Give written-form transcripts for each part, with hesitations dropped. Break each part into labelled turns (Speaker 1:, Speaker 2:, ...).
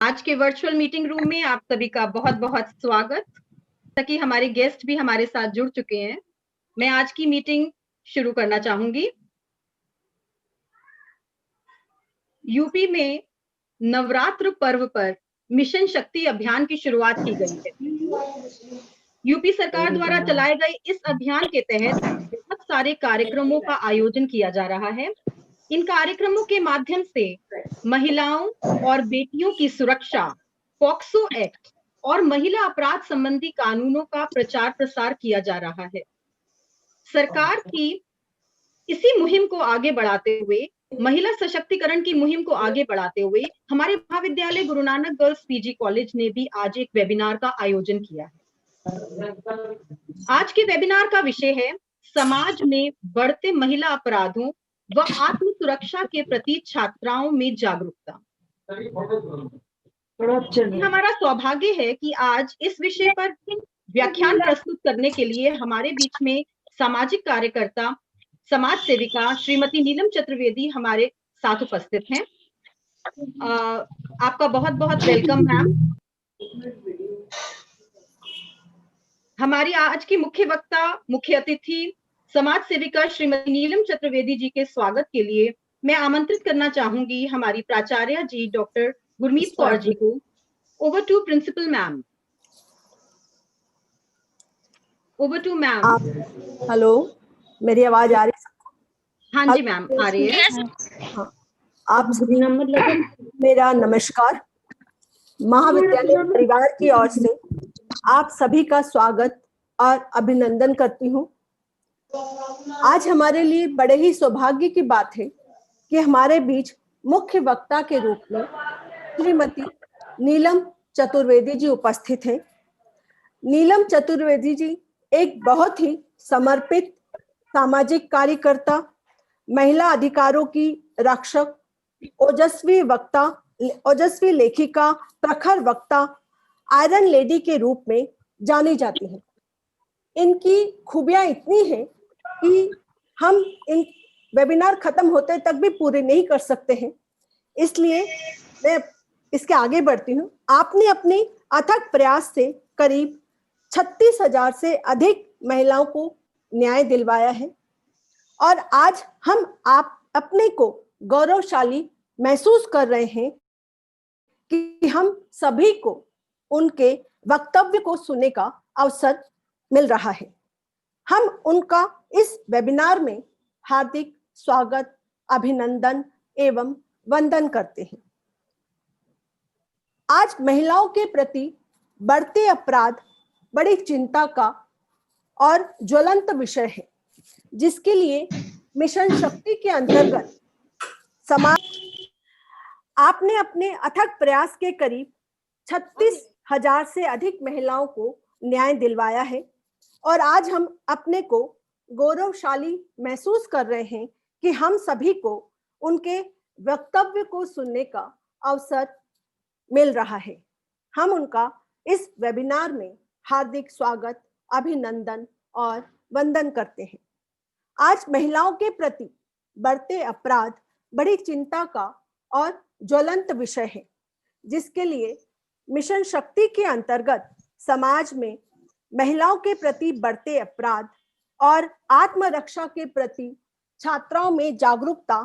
Speaker 1: आज के virtual meeting room में आप सभी का बहुत बहुत स्वागत। ताकि हमारे गेस्ट भी हमारे साथ जुड़ चुके हैं, मैं आज की मीटिंग शुरू करना चाहूंगी। यूपी में नवरात्र पर्व पर मिशन शक्ति अभियान की शुरुआत की गई है। यूपी सरकार द्वारा चलाए गए इस अभियान के तहत बहुत सारे कार्यक्रमों का आयोजन किया जा रहा है। इन कार्यक्रमों के माध्यम से महिलाओं और बेटियों की सुरक्षा, पॉक्सो एक्ट और महिला अपराध संबंधी कानूनों का प्रचार प्रसार किया जा रहा है। सरकार की इसी मुहिम को आगे बढ़ाते हुए, महिला सशक्तिकरण की मुहिम को आगे बढ़ाते हुए हमारे महाविद्यालय Guru Nanak girls PG college ने भी आज एक वेबिनार का आयोजन किया है। आज के वेबिनार का विषय है समाज में बढ़ते महिला अपराधों व आत्म सुरक्षा के प्रति छात्राओं में जागरूकता। हमारा सौभाग्य है कि आज इस विषय पर व्याख्यान प्रस्तुत करने के लिए हमारे बीच में सामाजिक कार्यकर्ता, समाज सेविका श्रीमती नीलम चतुर्वेदी हमारे साथ उपस्थित हैं। आपका बहुत बहुत वेलकम मैम। हमारी आज की मुख्य वक्ता, मुख्य अतिथि समाज सेविका श्रीमती नीलम चतुर्वेदी जी के स्वागत के लिए मैं आमंत्रित करना चाहूंगी हमारी प्राचार्य जी डॉक्टर गुरमीत कौर जी को। Over to principal ma'am. Over to ma'am.
Speaker 2: Hello, मेरी आवाज आ रही है?
Speaker 1: हाँ जी मैम, आ रही है।
Speaker 2: हाँ, आप सभी मेरा नमस्कार। महाविद्यालय परिवार की ओर से आप सभी का स्वागत और अभिनंदन करती हूँ। आज हमारे लिए बड़े ही सौभाग्य की बात है कि हमारे बीच मुख्य वक्ता के रूप में श्रीमती नीलम चतुर्वेदी जी उपस्थित हैं। नीलम चतुर्वेदी जी एक बहुत ही समर्पित सामाजिक कार्यकर्ता, महिला अधिकारों की रक्षक, ओजस्वी वक्ता, ओजस्वी लेखिका, प्रखर वक्ता, आयरन लेडी के रूप में जानी जाती हैं। इनकी खूबियां इतनी हैं कि हम इन वेबिनार खत्म होते तक भी पूरे नहीं कर सकते हैं, इसलिए मैं इसके आगे बढ़ती हूँ। आपने अपने अथक प्रयास से करीब 36,000 से अधिक महिलाओं को न्याय दिलवाया है और आज हम आप अपने को गौरवशाली महसूस कर रहे हैं कि हम सभी को उनके वक्तव्य को सुनने का अवसर मिल रहा है। हम उनका इस वेबिनार में हार्दिक स्वागत, अभिनंदन एवं वंदन करते हैं। आज महिलाओं के प्रति बढ़ते अपराध बड़ी चिंता का और ज्वलंत विषय है, जिसके लिए मिशन शक्ति के अंतर्गत समाज आपने अपने अथक प्रयास के करीब 36,000 से अधिक महिलाओं को न्याय दिलवाया है और आज हम अपने को गौरवशाली महसूस कर रहे हैं कि हम सभी को उनके वक्तव्य को सुनने का अवसर मिल रहा है। हम उनका इस वेबिनार में हार्दिक स्वागत, अभिनंदन और वंदन करते हैं। आज महिलाओं के प्रति बढ़ते अपराध बड़ी चिंता का और ज्वलंत विषय है, जिसके लिए मिशन शक्ति के अंतर्गत समाज में महिलाओं के प्रति बढ़ते अपराध और आत्मरक्षा के प्रति छात्राओं में जागरूकता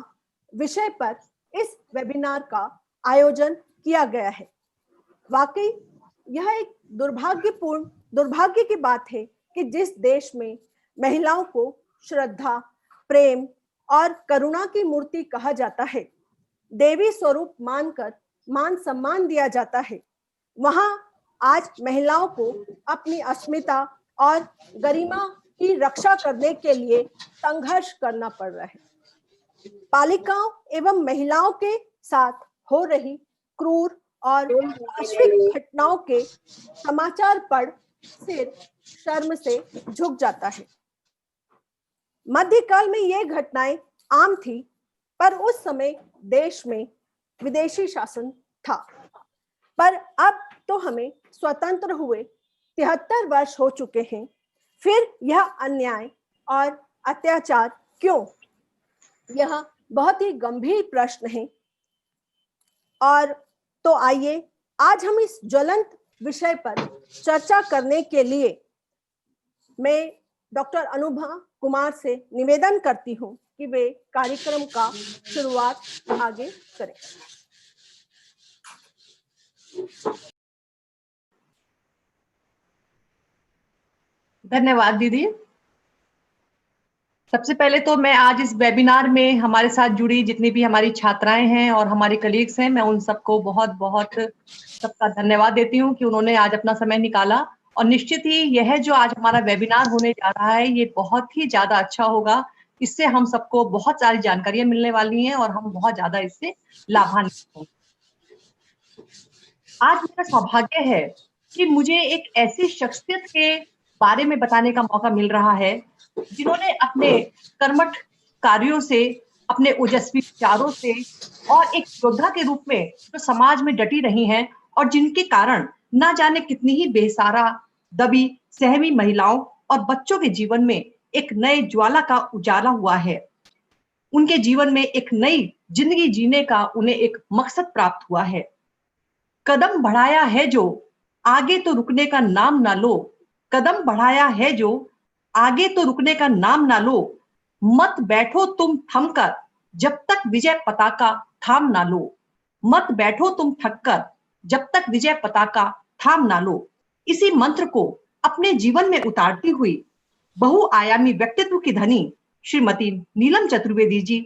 Speaker 2: विषय पर इस वेबिनार का आयोजन किया गया है। वाकई यह एक दुर्भाग्य की बात है कि जिस देश में महिलाओं को श्रद्धा, प्रेम और करुणा की मूर्ति कहा जाता है, देवी स्वरूप मानकर मान सम्मान दिया जाता है, वहां आज महिलाओं को अपनी अस्मिता और गरिमा की रक्षा करने के लिए संघर्ष करना पड़ रहा है। बालिकाओं एवं महिलाओं के साथ हो रही क्रूर और वैश्विक घटनाओं के समाचार पढ़ सिर शर्म से झुक जाता है। मध्यकाल में ये घटनाएं आम थी, पर उस समय देश में विदेशी शासन था। पर अब तो हमें स्वतंत्र हुए 73 वर्ष हो चुके हैं, फिर यह अन्याय और अत्याचार क्यों? यह बहुत ही गंभीर प्रश्न है। और तो आइए आज हम इस ज्वलंत विषय पर चर्चा करने के लिए मैं डॉक्टर अनुभा कुमार से निवेदन करती हूं कि वे कार्यक्रम का शुरुआत आगे करें।
Speaker 3: धन्यवाद दीदी। सबसे पहले तो मैं आज इस वेबिनार में हमारे साथ जुड़ी जितनी भी हमारी छात्राएं हैं और हमारे कलीग्स हैं, मैं उन सबको बहुत बहुत सबका धन्यवाद देती हूँ कि उन्होंने आज अपना समय निकाला। और निश्चित ही यह जो आज हमारा वेबिनार होने जा रहा है ये बहुत ही ज्यादा अच्छा होगा। इससे हम सबको बहुत सारी जानकारियां मिलने वाली हैं और हम बहुत ज्यादा इससे लाभान्वित होंगे। आज मेरा सौभाग्य है कि मुझे एक ऐसी शख्सियत के बारे में बताने का मौका मिल रहा है जिन्होंने अपने कर्मठ कार्यों से, अपने ओजस्वी विचारों से और एक योद्धा के रूप में जो समाज में डटी रही हैं और जिनके कारण ना जाने कितनी ही बेसहारा, दबी, सहमी महिलाओं और बच्चों के जीवन में एक नए ज्वाला का उजाला हुआ है। उनके जीवन में एक नई जिंदगी जीने का उन्हें एक मकसद प्राप्त हुआ है। कदम बढ़ाया है जो, आगे तो रुकने का नाम ना लो। कदम बढ़ाया है जो, आगे तो रुकने का नाम ना लो। मत बैठो तुम थमकर, जब तक विजय पताका थाम ना लो। मत बैठो तुम थककर, जब तक विजय पताका थाम ना लो। इसी मंत्र को अपने जीवन में उतारती हुई बहुआयामी व्यक्तित्व की धनी श्रीमती नीलम चतुर्वेदी जी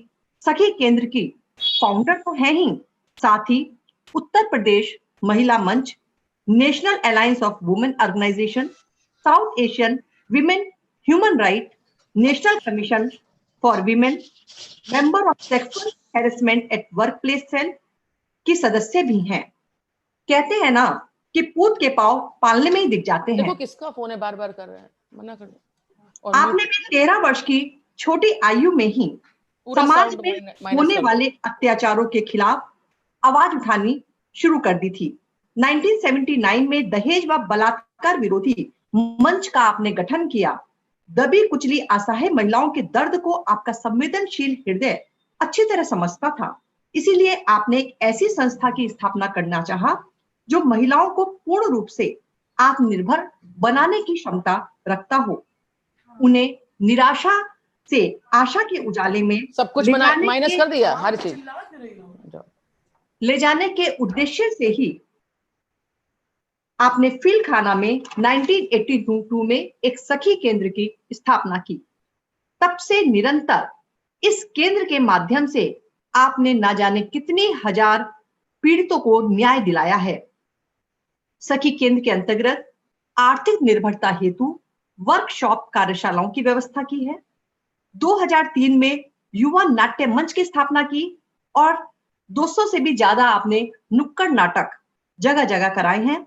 Speaker 3: सखी केंद्र की फाउंडर तो हैं ही, साथ ही उत्तर Pradesh Mahila Manch, national alliance of women organisation, south Asian women human right, national commission for women, member of sexual harassment at work place cell की सदस्य भी हैं। कहते हैं ना कि पूत के पांव पालने में ही दिख जाते हैं।
Speaker 4: देखो किसका फोन है, बार बार कर रहे हैं, मना कर दो।
Speaker 3: आपने भी 13 वर्ष की छोटी आयु में ही समाज में होने वाले अत्याचारों के खिलाफ आवाज उठानी शुरू कर दी थी। 1979 में दहेज व बलात्कार विरोधी मंच का आपने गठन किया। दबी कुचली असहाय महिलाओं के दर्द को आपका संवेदनशील हृदय अच्छी तरह समझता था, इसीलिए आपने एक ऐसी संस्था की स्थापना करना चाहा जो महिलाओं को पूर्ण रूप से आत्मनिर्भर बनाने की क्षमता रखता हो, उन्हें निराशा से आशा के उजाले में
Speaker 4: सब कुछ माइनस कर दिया, हर चीज
Speaker 3: ले जाने के उद्देश्य से ही आपने फील खाना में 1982 में एक सखी केंद्र की स्थापना की। तब से निरंतर इस केंद्र के माध्यम से आपने ना जाने कितनी हजार पीड़ितों को न्याय दिलाया है। सखी केंद्र के अंतर्गत आर्थिक निर्भरता हेतु वर्कशॉप कार्यशालाओं की व्यवस्था की है। 2003 में युवा नाट्य मंच की स्थापना की और 200 से भी ज्यादा आपने नुक्कड़ नाटक जगह जगह कराए हैं।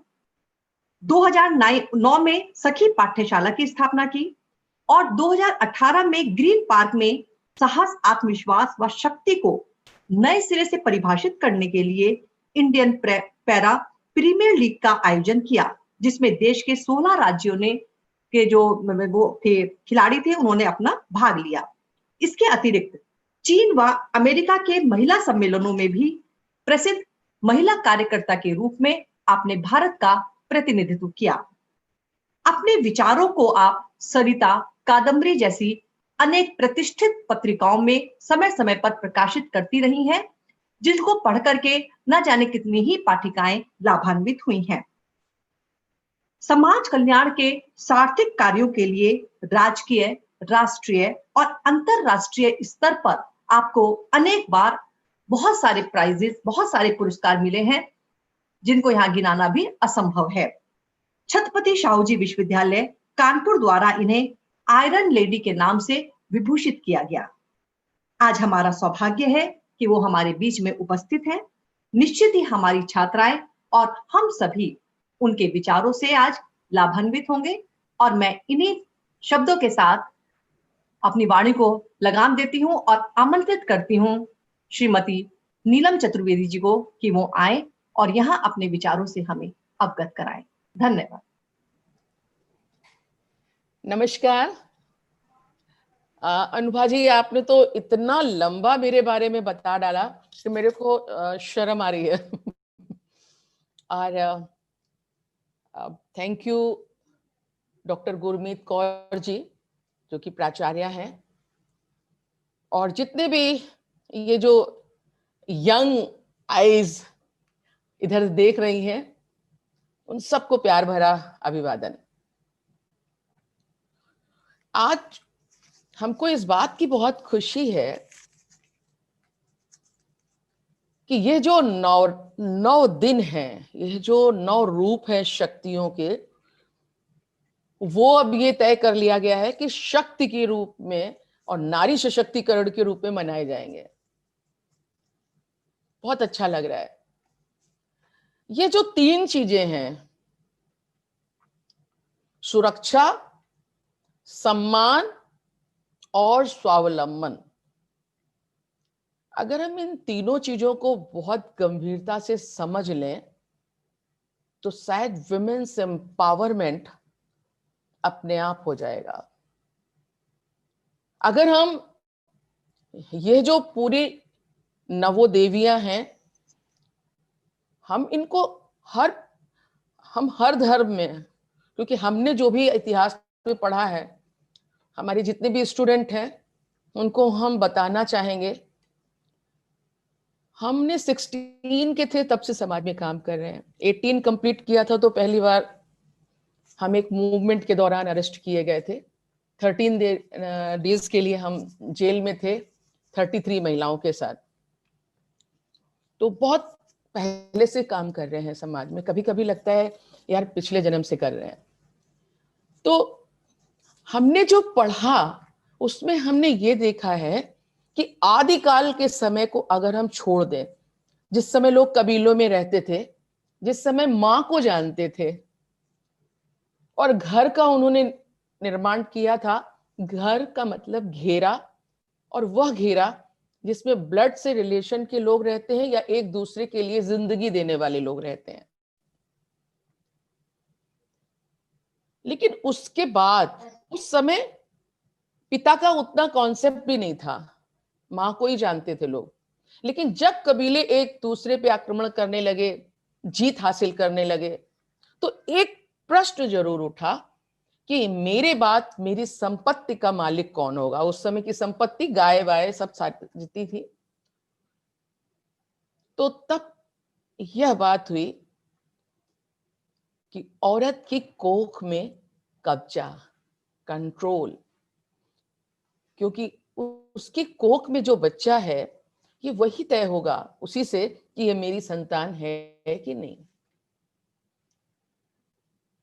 Speaker 3: 2009 में सखी पाठ्यशाला की स्थापना की और 2018 में ग्रीन पार्क में साहस, आत्मविश्वास व शक्ति को नए सिरे से परिभाषित करने के लिए इंडियन पैरा प्रीमियर लीग का आयोजन किया, जिसमें देश के 16 राज्यों ने के जो वो थे खिलाड़ी थे उन्होंने अपना भाग लिया। इसके अतिरिक्त चीन व अमेरिका के महिला सम्मेलनों में भी प्रसिद्ध महिला कार्यकर्ता के रूप में आपने भारत का प्रतिनिधित्व किया। अपने विचारों को आप सरिता, कादम्बरी जैसी अनेक प्रतिष्ठित पत्रिकाओं में समय समय पर प्रकाशित करती रही हैं, जिनको पढ़ करके न जाने कितनी ही पाठिकाएं लाभान्वित हुई हैं। समाज कल्याण के सार्थक कार्यों के लिए राजकीय, राष्ट्रीय और अंतरराष्ट्रीय स्तर पर आपको अनेक बार बहुत सारे प्राइजेस, बहुत सारे पुरस्कार मिले हैं, जिनको यहाँ गिनाना भी असंभव है। छत्रपति शाहूजी विश्वविद्यालय कानपुर द्वारा इन्हें आयरन लेडी के नाम से विभूषित किया गया। आज हमारा सौभाग्य है कि वो हमारे बीच में उपस्थित हैं। निश्चित ही हमारी छात्राएं और हम सभी उनके विचारों से आज लाभान्वित होंगे और मैं इन्हीं शब्दों के साथ अपनी वाणी को लगाम देती हूं और आमंत्रित करती हूं श्रीमती नीलम चतुर्वेदी जी को कि वो आए और यहाँ अपने विचारों से हमें अवगत कराएं। धन्यवाद।
Speaker 4: नमस्कार अनुभा जी, आपने तो इतना लंबा मेरे बारे में बता डाला कि मेरे को शर्म आ रही है। और thank you doctor Gurmeet Kaur ji जो कि प्राचार्य हैं, और जितने भी ये जो यंग आईज इधर देख रही हैं उन सबको प्यार भरा अभिवादन। आज हमको इस बात की बहुत खुशी है कि ये जो 9 दिन हैं, ये जो 9 रूप हैं शक्तियों के, वो अब ये तय कर लिया गया है कि शक्ति के रूप में और नारी सशक्तिकरण के रूप में मनाए जाएंगे। बहुत अच्छा लग रहा है। ये जो 3 चीजें हैं, सुरक्षा, सम्मान और स्वावलंबन, अगर हम इन तीनों चीजों को बहुत गंभीरता से समझ लें तो शायद विमेन्स एम्पावरमेंट अपने आप हो जाएगा। अगर हम ये जो पूरी नवोदेवियां हैं, हम इनको हम हर धर्म में, क्योंकि हमने जो भी इतिहास में पढ़ा है, हमारे जितने भी स्टूडेंट हैं उनको हम बताना चाहेंगे। हमने 16 के थे तब से समाज में काम कर रहे हैं। 18 कंप्लीट किया था तो पहली बार हम एक मूवमेंट के दौरान अरेस्ट किए गए थे। 13 डेज के लिए हम जेल में थे 33 महिलाओं के साथ। तो बहुत पहले से काम कर रहे हैं समाज में। कभी कभी लगता है यार पिछले जन्म से कर रहे हैं। तो हमने जो पढ़ा उसमें हमने ये देखा है कि आदिकाल के समय को अगर हम छोड़ दें, जिस समय लोग कबीलों में रहते थे, जिस समय मां को जानते थे और घर का उन्होंने निर्माण किया था। घर का मतलब घेरा, और वह घेरा जिसमें ब्लड से रिलेशन के लोग रहते हैं या एक दूसरे के लिए जिंदगी देने वाले लोग रहते हैं। लेकिन उसके बाद उस समय पिता का उतना कॉन्सेप्ट भी नहीं था, मां को ही जानते थे लोग। लेकिन जब कबीले एक दूसरे पे आक्रमण करने लगे, जीत हासिल करने लगे, तो एक प्रश्न जरूर उठा कि मेरे बाद मेरी संपत्ति का मालिक कौन होगा। उस समय की संपत्ति गाय वाय सब जितनी थी। तो तब यह बात हुई कि औरत की कोख में कब्जा, कंट्रोल, क्योंकि उसकी कोख में जो बच्चा है ये वही तय होगा उसी से कि ये मेरी संतान है कि नहीं।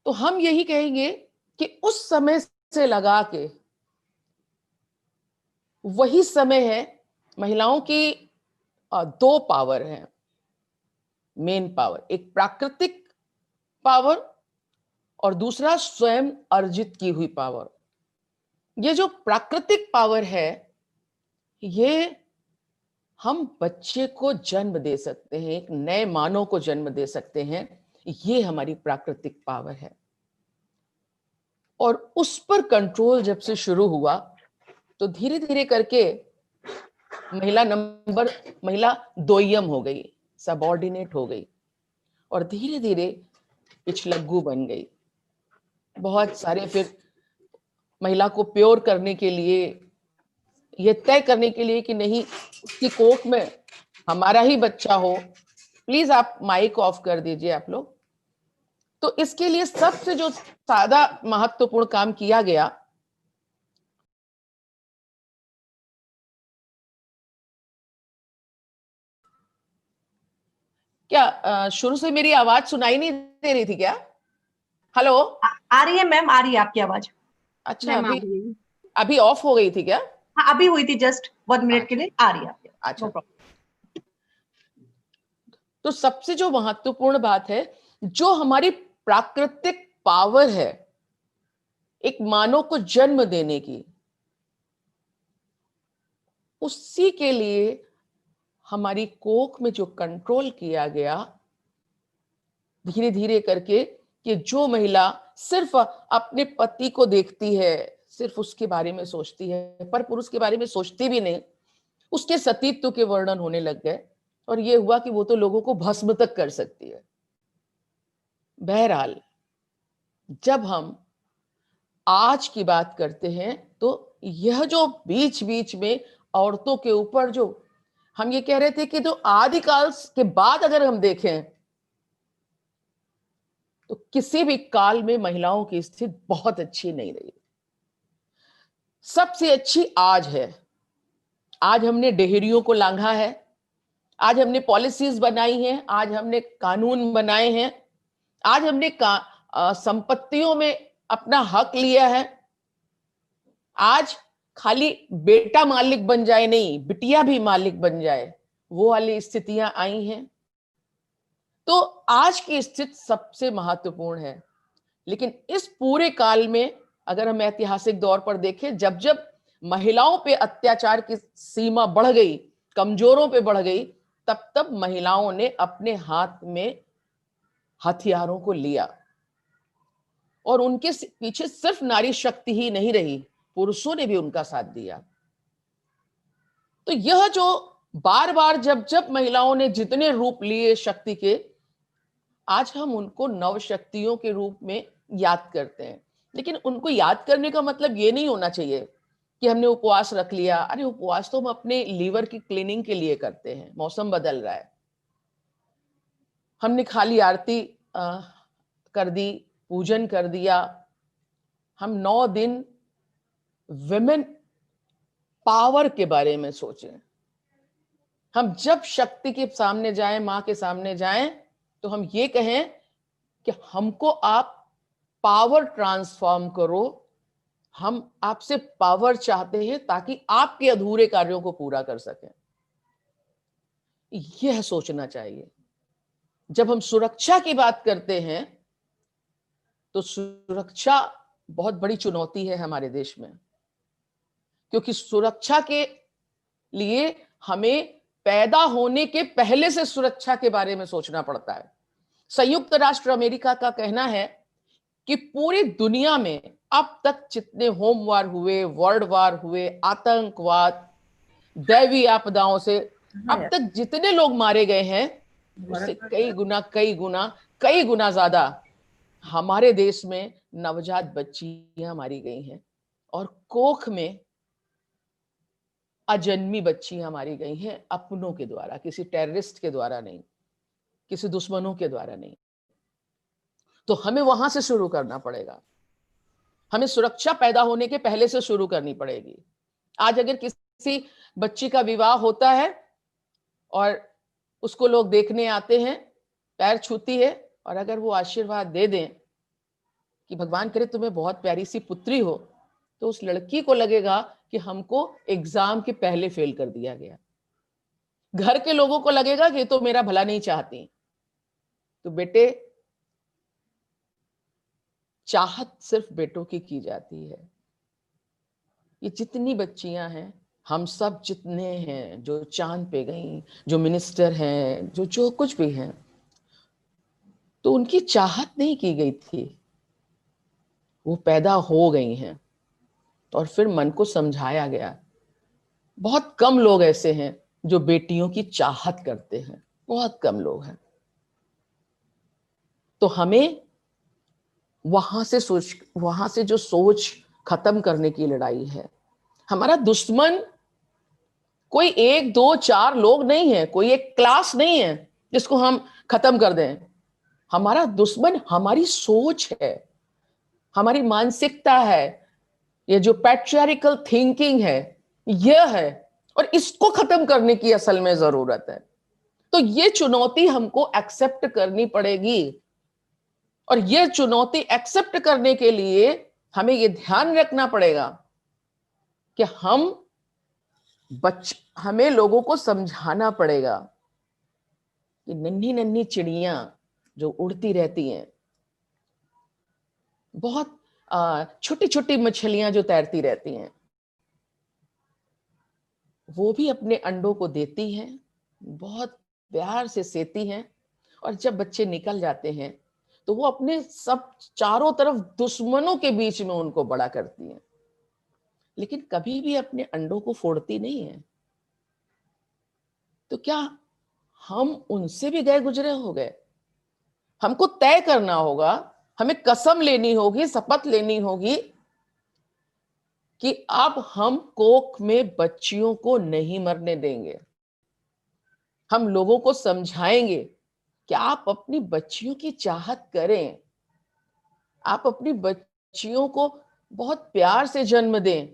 Speaker 4: तो हम यही कहेंगे कि उस समय से लगा के वही समय है। महिलाओं की 2 पावर हैं, मेन पावर, एक प्राकृतिक पावर और दूसरा स्वयं अर्जित की हुई पावर। ये जो प्राकृतिक पावर है, ये हम बच्चे को जन्म दे सकते हैं, एक नए मानव को जन्म दे सकते हैं। ये हमारी प्राकृतिक पावर है। और उस पर कंट्रोल जब से शुरू हुआ तो धीरे धीरे करके महिला दोयम हो गई, सबऑर्डिनेट हो गई, और धीरे धीरे पिछलग्गू बन गई। बहुत सारे फिर महिला को प्योर करने के लिए, ये तय करने के लिए कि नहीं उसकी कोख में हमारा ही बच्चा हो। प्लीज आप माइक ऑफ कर दीजिए आप लोग। तो इसके लिए सबसे जो सादा महत्वपूर्ण काम किया गया, क्या शुरू से मेरी आवाज सुनाई नहीं दे रही थी क्या? हेलो,
Speaker 3: आ रही है मैम, आ रही है आपकी आवाज।
Speaker 4: अच्छा, अभी ऑफ हो गई थी क्या?
Speaker 3: हाँ, अभी हुई थी, जस्ट 1 मिनट के लिए आ रही है आपकी।
Speaker 4: अच्छा, no problem। तो सबसे जो महत्वपूर्ण बात है, जो हमारी प्राकृतिक पावर है एक मानव को जन्म देने की, उसी के लिए हमारी कोख में जो कंट्रोल किया गया धीरे धीरे करके, कि जो महिला सिर्फ अपने पति को देखती है, सिर्फ उसके बारे में सोचती है, पर पुरुष के बारे में सोचती भी नहीं, उसके सतीत्व के वर्णन होने लग गए। और ये हुआ कि वो तो लोगों को भस्म तक कर सकती है। बहरहाल जब हम आज की बात करते हैं तो यह जो बीच बीच में औरतों के ऊपर जो हम ये कह रहे थे कि जो आदिकाल के बाद अगर हम देखें तो किसी भी काल में महिलाओं की स्थिति बहुत अच्छी नहीं रही। सबसे अच्छी आज है। आज हमने डेहरियों को लांघा है, आज हमने पॉलिसीज बनाई हैं, आज हमने कानून बनाए हैं, आज हमने संपत्तियों में अपना हक लिया है। आज खाली बेटा मालिक बन जाए नहीं, बिटिया भी मालिक बन जाए, वो वाली स्थितियां आई हैं। तो आज की स्थिति सबसे महत्वपूर्ण है। लेकिन इस पूरे काल में अगर हम ऐतिहासिक दौर पर देखें, जब जब महिलाओं पे अत्याचार की सीमा बढ़ गई, कमजोरों पे बढ़ गई, तब तब महिलाओं ने अपने हाथ में हथियारों को लिया और उनके पीछे सिर्फ नारी शक्ति ही नहीं रही, पुरुषों ने भी उनका साथ दिया। तो यह जो बार बार जब जब महिलाओं ने जितने रूप लिए शक्ति के, आज हम उनको नव शक्तियों के रूप में याद करते हैं। लेकिन उनको याद करने का मतलब ये नहीं होना चाहिए कि हमने उपवास रख लिया। अरे उपवास तो हम अपने लीवर की क्लीनिंग के लिए करते हैं, मौसम बदल रहा है। हमने खाली आरती कर दी, पूजन कर दिया। हम 9 दिन विमेन पावर के बारे में सोचें। हम जब शक्ति के सामने जाएं, मां के सामने जाएं, तो हम ये कहें कि हमको आप पावर ट्रांसफॉर्म करो। हम आपसे पावर चाहते हैं ताकि आपके अधूरे कार्यों को पूरा कर सकें। यह सोचना चाहिए। जब हम सुरक्षा की बात करते हैं तो सुरक्षा बहुत बड़ी चुनौती है हमारे देश में, क्योंकि सुरक्षा के लिए हमें पैदा होने के पहले से सुरक्षा के बारे में सोचना पड़ता है। संयुक्त राष्ट्र अमेरिका का कहना है कि पूरी दुनिया में अब तक जितने होम वार हुए, वर्ल्ड वार हुए, आतंकवाद, दैवी आपदाओं से अब तक जितने लोग मारे गए हैं, उससे कई गुना ज्यादा हमारे देश में नवजात बच्चियां मारी गई हैं और कोख में अजन्मी बच्चियां मारी गई हैं, अपनों के द्वारा, किसी टेररिस्ट के द्वारा नहीं, किसी दुश्मनों के द्वारा नहीं। तो हमें वहां से शुरू करना पड़ेगा। हमें सुरक्षा पैदा होने के पहले से शुरू करनी पड़ेगी। आज अगर किसी बच्ची का विवाह होता है और उसको लोग देखने आते हैं, पैर छूती है, और अगर वो आशीर्वाद दे दें कि भगवान करे तुम्हें बहुत प्यारी सी पुत्री हो, तो उस लड़की को लगेगा कि हमको एग्जाम के पहले फेल कर दिया गया। घर के लोगों को लगेगा कि तो मेरा भला नहीं चाहती। तो बेटे, चाहत सिर्फ बेटों की जाती है। ये जितनी बच्चियां हैं, हम सब जितने हैं, जो चांद पे गई, जो मिनिस्टर हैं, जो कुछ भी हैं, तो उनकी चाहत नहीं की गई थी, वो पैदा हो गई हैं और फिर मन को समझाया गया। बहुत कम लोग ऐसे हैं जो बेटियों की चाहत करते हैं, बहुत कम लोग हैं। तो हमें वहां से जो सोच खत्म करने की लड़ाई है। हमारा दुश्मन कोई 1, 2, 4 लोग नहीं है, कोई एक क्लास नहीं है जिसको हम खत्म कर दें। हमारा दुश्मन हमारी सोच है, हमारी मानसिकता है, ये जो पैट्रियार्कल थिंकिंग है, यह है, और इसको खत्म करने की असल में जरूरत है। तो ये चुनौती हमको एक्सेप्ट करनी पड़ेगी, और ये चुनौती एक्सेप्ट करने के लिए हमें ये ध्यान रखना पड़ेगा कि हमें लोगों को समझाना पड़ेगा कि नन्ही नन्ही चिड़ियां जो उड़ती रहती हैं, बहुत छोटी छोटी मछलियां जो तैरती रहती हैं, वो भी अपने अंडों को देती हैं, बहुत प्यार से सेती हैं, और जब बच्चे निकल जाते हैं तो वो अपने सब चारों तरफ दुश्मनों के बीच में उनको बड़ा करती हैं, लेकिन कभी भी अपने अंडों को फोड़ती नहीं है। तो क्या हम उनसे भी गए गुजरे हो गए? हमको तय करना होगा, हमें कसम लेनी होगी, शपथ लेनी होगी कि अब हम कोख में बच्चियों को नहीं मरने देंगे। हम लोगों को समझाएंगे कि आप अपनी बच्चियों की चाहत करें, आप अपनी बच्चियों को बहुत प्यार से जन्म दें।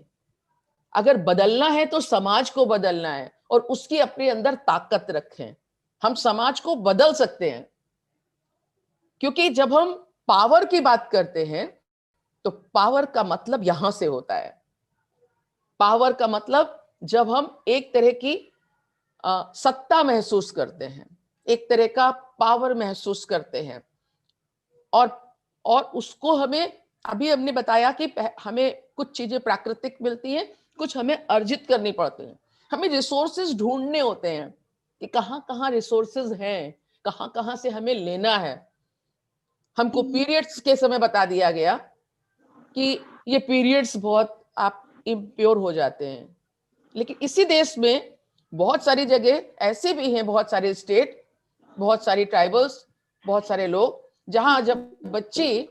Speaker 4: अगर बदलना है तो समाज को बदलना है और उसकी अपने अंदर ताकत रखें। हम समाज को बदल सकते हैं, क्योंकि जब हम पावर की बात करते हैं तो पावर का मतलब यहां से होता है। पावर का मतलब जब हम एक तरह की सत्ता महसूस करते हैं, एक तरह का पावर महसूस करते हैं, और उसको हमें, अभी हमने बताया कि हमें कुछ चीजें प्राकृतिक मिलती हैं, कुछ हमें अर्जित करनी पड़ती हैं। हमें रिसोर्सेज ढूंढने होते हैं कि कहां कहां रिसोर्सेज हैं, कहां कहां से हमें लेना है। हमको पीरियड्स के समय बता दिया गया कि ये पीरियड्स बहुत आप इम्प्योर हो जाते हैं, लेकिन इसी देश में बहुत सारी जगह ऐसे भी हैं, बहुत सारे स्टेट, बहुत सारी ट्राइबल्स, बहुत सारे लोग, जहां जब बच्ची,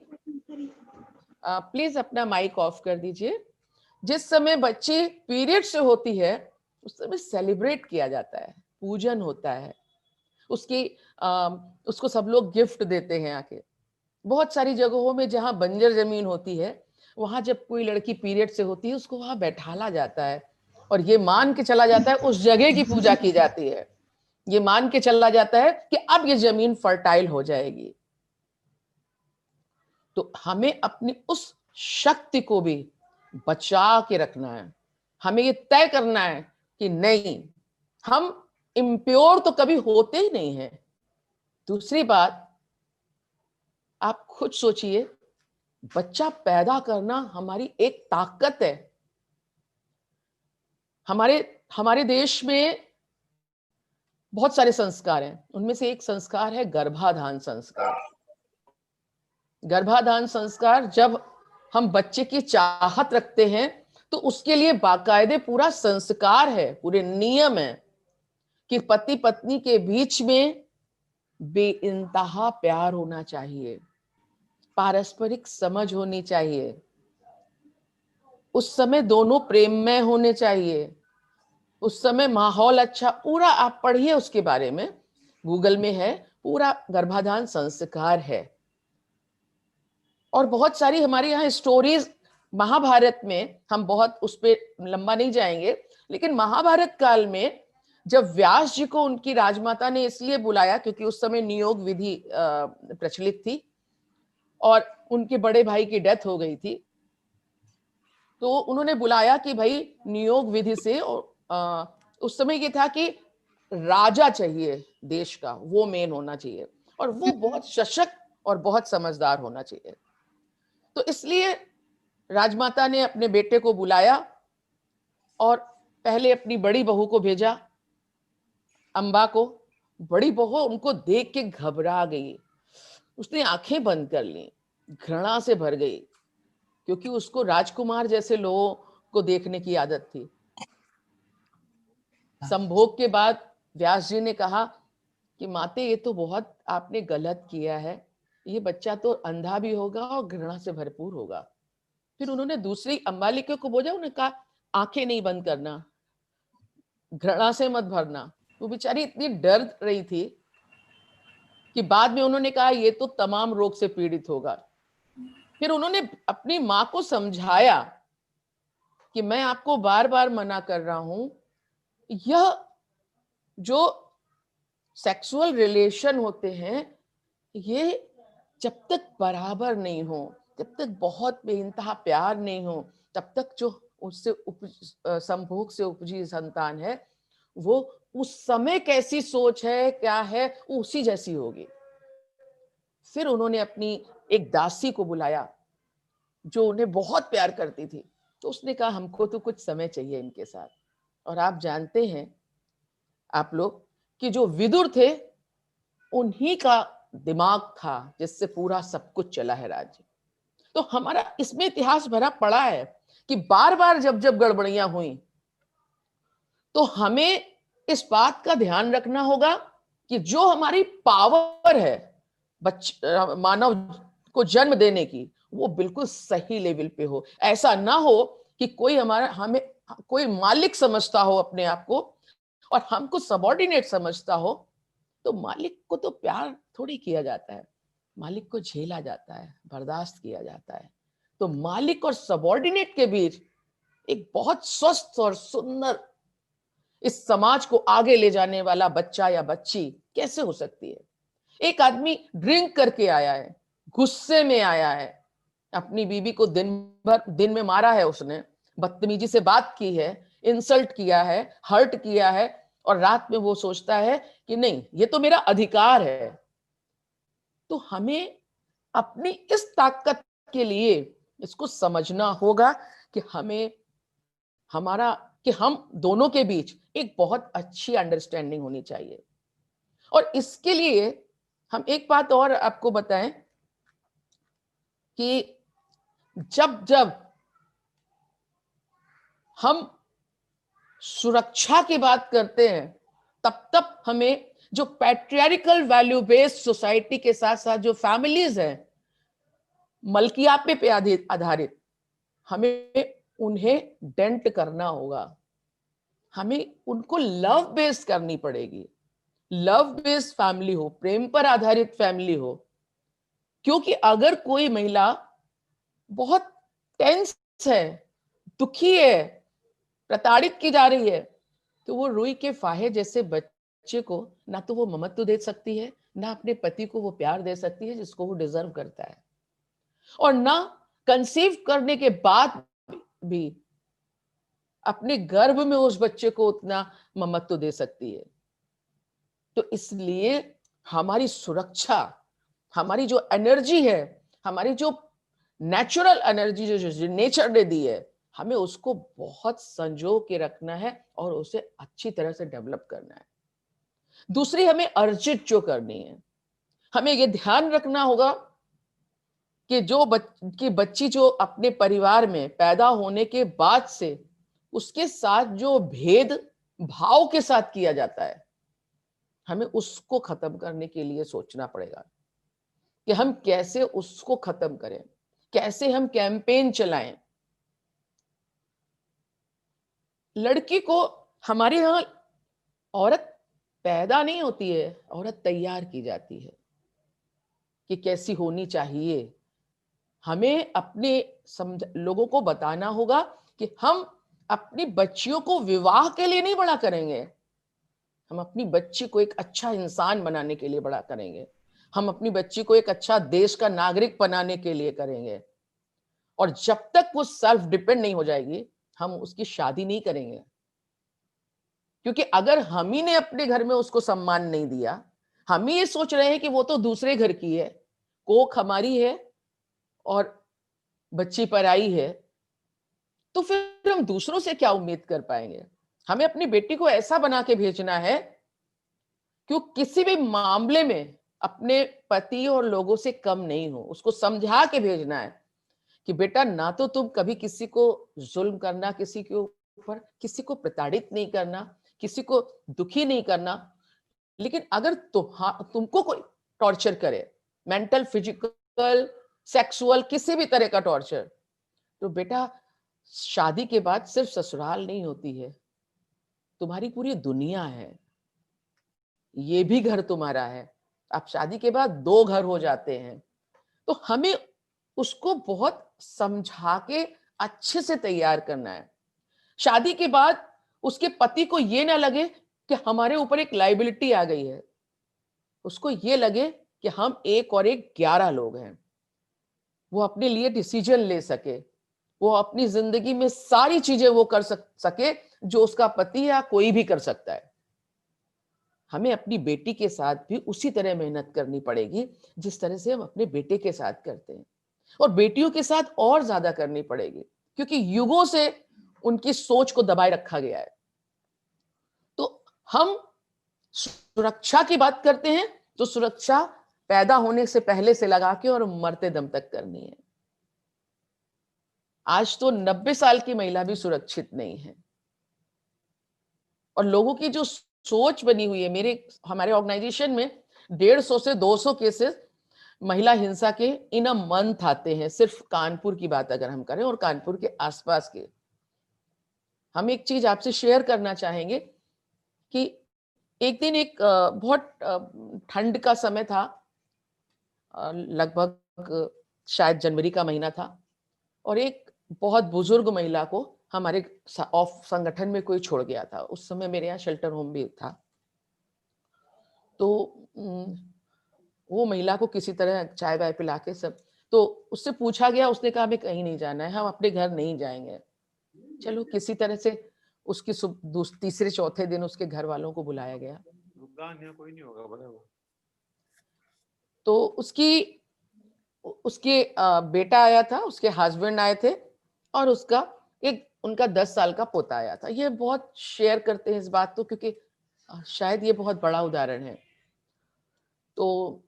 Speaker 4: प्लीज अपना माइक ऑफ कर दीजिए, जिस समय बच्ची पीरियड से होती है उस समय सेलिब्रेट किया जाता है, पूजन होता है, उसको सब लोग गिफ्ट देते हैं आके। बहुत सारी जगहों में जहां बंजर जमीन होती है, वहां जब कोई लड़की पीरियड से होती है उसको वहां बैठाला जाता है और ये मान के चला जाता है उस जगह की पूजा की जाती है, ये मान के चला जाता है कि अब ये जमीन फर्टाइल हो जाएगी। तो हमें अपनी उस शक्ति को भी बचा के रखना है। हमें ये तय करना है कि नहीं, हम इम्प्योर तो कभी होते ही नहीं है। दूसरी बात, आप खुद सोचिए, बच्चा पैदा करना हमारी एक ताकत है। हमारे देश में बहुत सारे संस्कार हैं, उनमें से एक संस्कार है गर्भाधान संस्कार। गर्भाधान संस्कार, जब हम बच्चे की चाहत रखते हैं तो उसके लिए बाकायदे पूरा संस्कार है, पूरे नियम है कि पति पत्नी के बीच में बेइंतहा प्यार होना चाहिए, पारस्परिक समझ होनी चाहिए, उस समय दोनों प्रेममय होने चाहिए, उस समय माहौल अच्छा। पूरा आप पढ़िए उसके बारे में, गूगल में है, पूरा गर्भाधान संस्कार है। और बहुत सारी हमारे यहाँ स्टोरीज, महाभारत में, हम बहुत उस पर लंबा नहीं जाएंगे, लेकिन महाभारत काल में जब व्यास जी को उनकी राजमाता ने इसलिए बुलाया क्योंकि उस समय नियोग विधि प्रचलित थी और उनके बड़े भाई की डेथ हो गई थी, तो उन्होंने बुलाया कि भाई नियोग विधि से, उस समय ये था कि राजा चाहिए देश का, वो मेन होना चाहिए और वो बहुत सशक्त और बहुत समझदार होना चाहिए। तो इसलिए राजमाता ने अपने बेटे को बुलाया और पहले अपनी बड़ी बहू को भेजा, अंबा को। बड़ी बहू उनको देख के घबरा गई, उसने आंखें बंद कर ली, घृणा से भर गई, क्योंकि उसको राजकुमार जैसे लोगों को देखने की आदत थी। संभोग के बाद व्यास जी ने कहा कि माते, ये तो बहुत आपने गलत किया है, ये बच्चा तो अंधा भी होगा और घृणा से भरपूर होगा। फिर उन्होंने दूसरी अंबालिका को बोला, उन्होंने कहा आंखें नहीं बंद करना, घृणा से मत भरना। वो बेचारी इतनी डर रही थी कि बाद में उन्होंने कहा ये तो तमाम रोग से पीड़ित होगा। फिर उन्होंने अपनी मां को समझाया कि मैं आपको बार बार मना कर रहा हूं, यह जो सेक्सुअल रिलेशन होते हैं ये जब तक बराबर नहीं हो, जब तक बहुत बेइंतहा प्यार नहीं हो, तब तक जो उससे संभोग से उपजी संतान है वो उस समय कैसी सोच है, क्या है, उसी जैसी होगी। फिर उन्होंने अपनी एक दासी को बुलाया जो उन्हें बहुत प्यार करती थी, तो उसने कहा हमको तो कुछ समय चाहिए इनके साथ। और आप जानते हैं आप लोग कि जो विदुर थे उन्हीं का दिमाग था जिससे पूरा सब कुछ चला है राज्य। तो हमारा इसमें इतिहास भरा पड़ा है कि बार बार जब जब गड़बड़ियां हुई तो हमें इस बात का ध्यान रखना होगा कि जो हमारी पावर है, मानव को जन्म देने की वो बिल्कुल सही लेवल पे हो। ऐसा ना हो कि कोई हमें कोई मालिक समझता हो अपने आप को और हमको सबॉर्डिनेट समझता हो। तो मालिक को तो प्यार थोड़ी किया जाता है, मालिक को झेला जाता है, बर्दाश्त किया जाता है। तो मालिक और सबॉर्डिनेट के बीच एक बहुत स्वस्थ और सुंदर इस समाज को आगे ले जाने वाला बच्चा या बच्ची कैसे हो सकती है? एक आदमी ड्रिंक करके आया है, गुस्से में आया है, अपनी बीवी को दिन में मारा है, उसने बदतमीजी से बात की है, इंसल्ट किया है, हर्ट किया है, और रात में वो सोचता है कि नहीं, ये तो मेरा अधिकार है। तो हमें अपनी इस ताकत के लिए इसको समझना होगा कि हम दोनों के बीच एक बहुत अच्छी अंडरस्टैंडिंग होनी चाहिए। और इसके लिए हम एक बात और आपको बताएं कि जब जब हम सुरक्षा की बात करते हैं, तब तब हमें जो पैट्रियार्कल वैल्यू बेस्ड सोसाइटी के साथ साथ जो फैमिलीज हैं मलकियात पे आधारित, हमें उन्हें डेंट करना होगा। हमें उनको लव बेस्ड करनी पड़ेगी, लव बेस्ड फैमिली हो, प्रेम पर आधारित फैमिली हो। क्योंकि अगर कोई महिला बहुत टेंस है, दुखी है, प्रताड़ित की जा रही है, तो वो रुई के फाहे जैसे बच्चे को ना तो वो ममत्व दे सकती है, ना अपने पति को वो प्यार दे सकती है जिसको वो डिजर्व करता है, और ना कंसीव करने के बाद भी अपने गर्भ में उस बच्चे को उतना ममत्व दे सकती है। तो इसलिए हमारी सुरक्षा, हमारी जो एनर्जी है, हमारी जो नेचुरल एनर्जी जो नेचर ने दी है, हमें उसको बहुत संजो के रखना है और उसे अच्छी तरह से डेवलप करना है। दूसरी, हमें अर्जित जो करनी है, हमें यह ध्यान रखना होगा कि बच्ची जो अपने परिवार में पैदा होने के बाद से उसके साथ जो भेद भाव के साथ किया जाता है, हमें उसको खत्म करने के लिए सोचना पड़ेगा कि हम कैसे उसको खत्म करें, कैसे हम कैंपेन चलाएं। लड़की को हमारे यहां औरत पैदा नहीं होती है, औरत तैयार की जाती है कि कैसी होनी चाहिए। हमें अपने लोगों को बताना होगा कि हम अपनी बच्चियों को विवाह के लिए नहीं बड़ा करेंगे, हम अपनी बच्ची को एक अच्छा इंसान बनाने के लिए बड़ा करेंगे, हम अपनी बच्ची को एक अच्छा देश का नागरिक बनाने के लिए करेंगे। और जब तक वो सेल्फ डिपेंड नहीं हो जाएगी, हम उसकी शादी नहीं करेंगे। क्योंकि अगर हम ही ने अपने घर में उसको सम्मान नहीं दिया, हम ही ये सोच रहे हैं कि वो तो दूसरे घर की है, कोख हमारी है और बच्ची पराई है, तो फिर हम दूसरों से क्या उम्मीद कर पाएंगे। हमें अपनी बेटी को ऐसा बना के भेजना है कि वो किसी भी मामले में अपने पति और लोगों से कम नहीं हो। उसको समझा के भेजना है कि बेटा, ना तो तुम कभी किसी को जुल्म करना, किसी के ऊपर किसी को प्रताड़ित नहीं करना, किसी को दुखी नहीं करना, लेकिन अगर तुमको कोई टॉर्चर करे, मेंटल, फिजिकल, सेक्सुअल, किसी भी तरह का टॉर्चर, तो बेटा शादी के बाद सिर्फ ससुराल नहीं होती है, तुम्हारी पूरी दुनिया है, ये भी घर तुम्हारा है। अब शादी के बाद 2 घर हो जाते हैं। तो हमें उसको बहुत समझा के अच्छे से तैयार करना है। शादी के बाद उसके पति को ये ना लगे कि हमारे ऊपर एक लायबिलिटी आ गई है, उसको ये लगे कि हम 1 और 1 11 लोग हैं। वो अपने लिए डिसीजन ले सके, वो अपनी जिंदगी में सारी चीजें वो कर सके जो उसका पति या कोई भी कर सकता है। हमें अपनी बेटी के साथ भी उसी तरह मेहनत करनी पड़ेगी जिस तरह से हम अपने बेटे के साथ करते हैं, और बेटियों के साथ और ज्यादा करनी पड़ेगी, क्योंकि युगों से उनकी सोच को दबाए रखा गया है। तो हम सुरक्षा की बात करते हैं तो सुरक्षा पैदा होने से पहले से लगा के और मरते दम तक करनी है। आज तो 90 साल की महिला भी सुरक्षित नहीं है, और लोगों की जो सोच बनी हुई है, हमारे ऑर्गेनाइजेशन में 150 से 200 केसेस महिला हिंसा के इन अ मंथ आते हैं, सिर्फ कानपुर की बात अगर हम करें और कानपुर के आसपास के। हम एक चीज आपसे शेयर करना चाहेंगे कि एक दिन एक बहुत ठंड का समय था, लगभग शायद जनवरी का महीना था, और एक बहुत बुजुर्ग महिला को हमारे ऑफ संगठन में कोई छोड़ गया था। उस समय मेरे यहाँ शेल्टर होम भी था। तो वो महिला को किसी तरह चाय वाय पिला के सब, तो उससे पूछा गया, उसने कहा हमें कहीं नहीं जाना है, हम अपने घर नहीं जाएंगे। चलो किसी तरह से उसकी तीसरे चौथे दिन उसके घर वालों को बुलाया गया।
Speaker 5: कोई नहीं होगा बड़ा वो।
Speaker 4: तो उसके बेटा आया था, उसके हस्बैंड आए थे, और उनका 10 साल का पोता आया था। ये बहुत शेयर करते हैं इस बात को, क्योंकि शायद ये बहुत बड़ा उदाहरण है। तो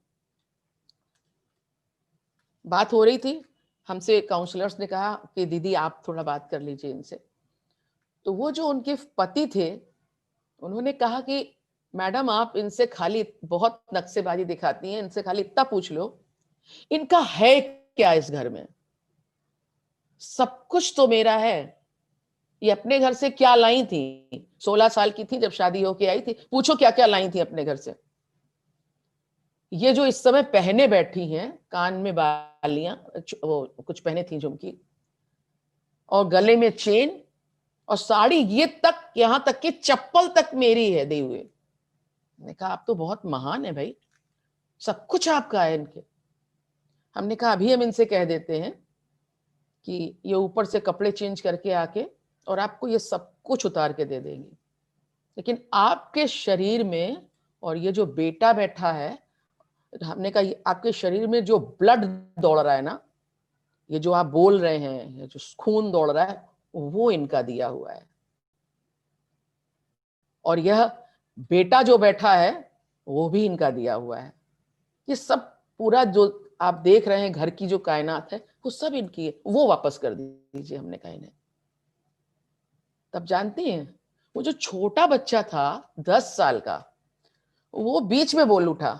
Speaker 4: बात हो रही थी, हमसे काउंसलर्स ने कहा कि दीदी आप थोड़ा बात कर लीजिए इनसे। तो वो जो उनके पति थे, उन्होंने कहा कि मैडम आप इनसे खाली, बहुत नक्शेबाजी दिखाती हैं, इनसे खाली इतना पूछ लो इनका है क्या इस घर में। सब कुछ तो मेरा है, ये अपने घर से क्या लाई थी, 16 साल की थी जब शादी होके आई थी, पूछो क्या क्या लाई थी अपने घर से। ये जो इस समय पहने बैठी हैं, कान में बालियां, वो कुछ पहने थी झुमकी, और गले में चेन और साड़ी, ये तक, यहां तक कि चप्पल तक मेरी है दी हुई। मैंने कहा आप तो बहुत महान है भाई, सब कुछ आपका है इनके। हमने कहा अभी हम इनसे कह देते हैं कि ये ऊपर से कपड़े चेंज करके आके और आपको ये सब कुछ उतार के दे देंगे, लेकिन आपके शरीर में, और ये जो बेटा बैठा है, हमने कहा आपके शरीर में जो ब्लड दौड़ रहा है ना, ये जो आप बोल रहे हैं, ये जो खून दौड़ रहा है, वो इनका दिया हुआ है। और यह बेटा जो बैठा है वो भी इनका दिया हुआ है। ये सब पूरा जो आप देख रहे हैं घर की जो कायनात है, वो सब इनकी है, वो वापस कर दीजिए, हमने कहा इन्हें। तब जानती हैं, वो जो छोटा बच्चा था 10 साल का, वो बीच में बोल उठा,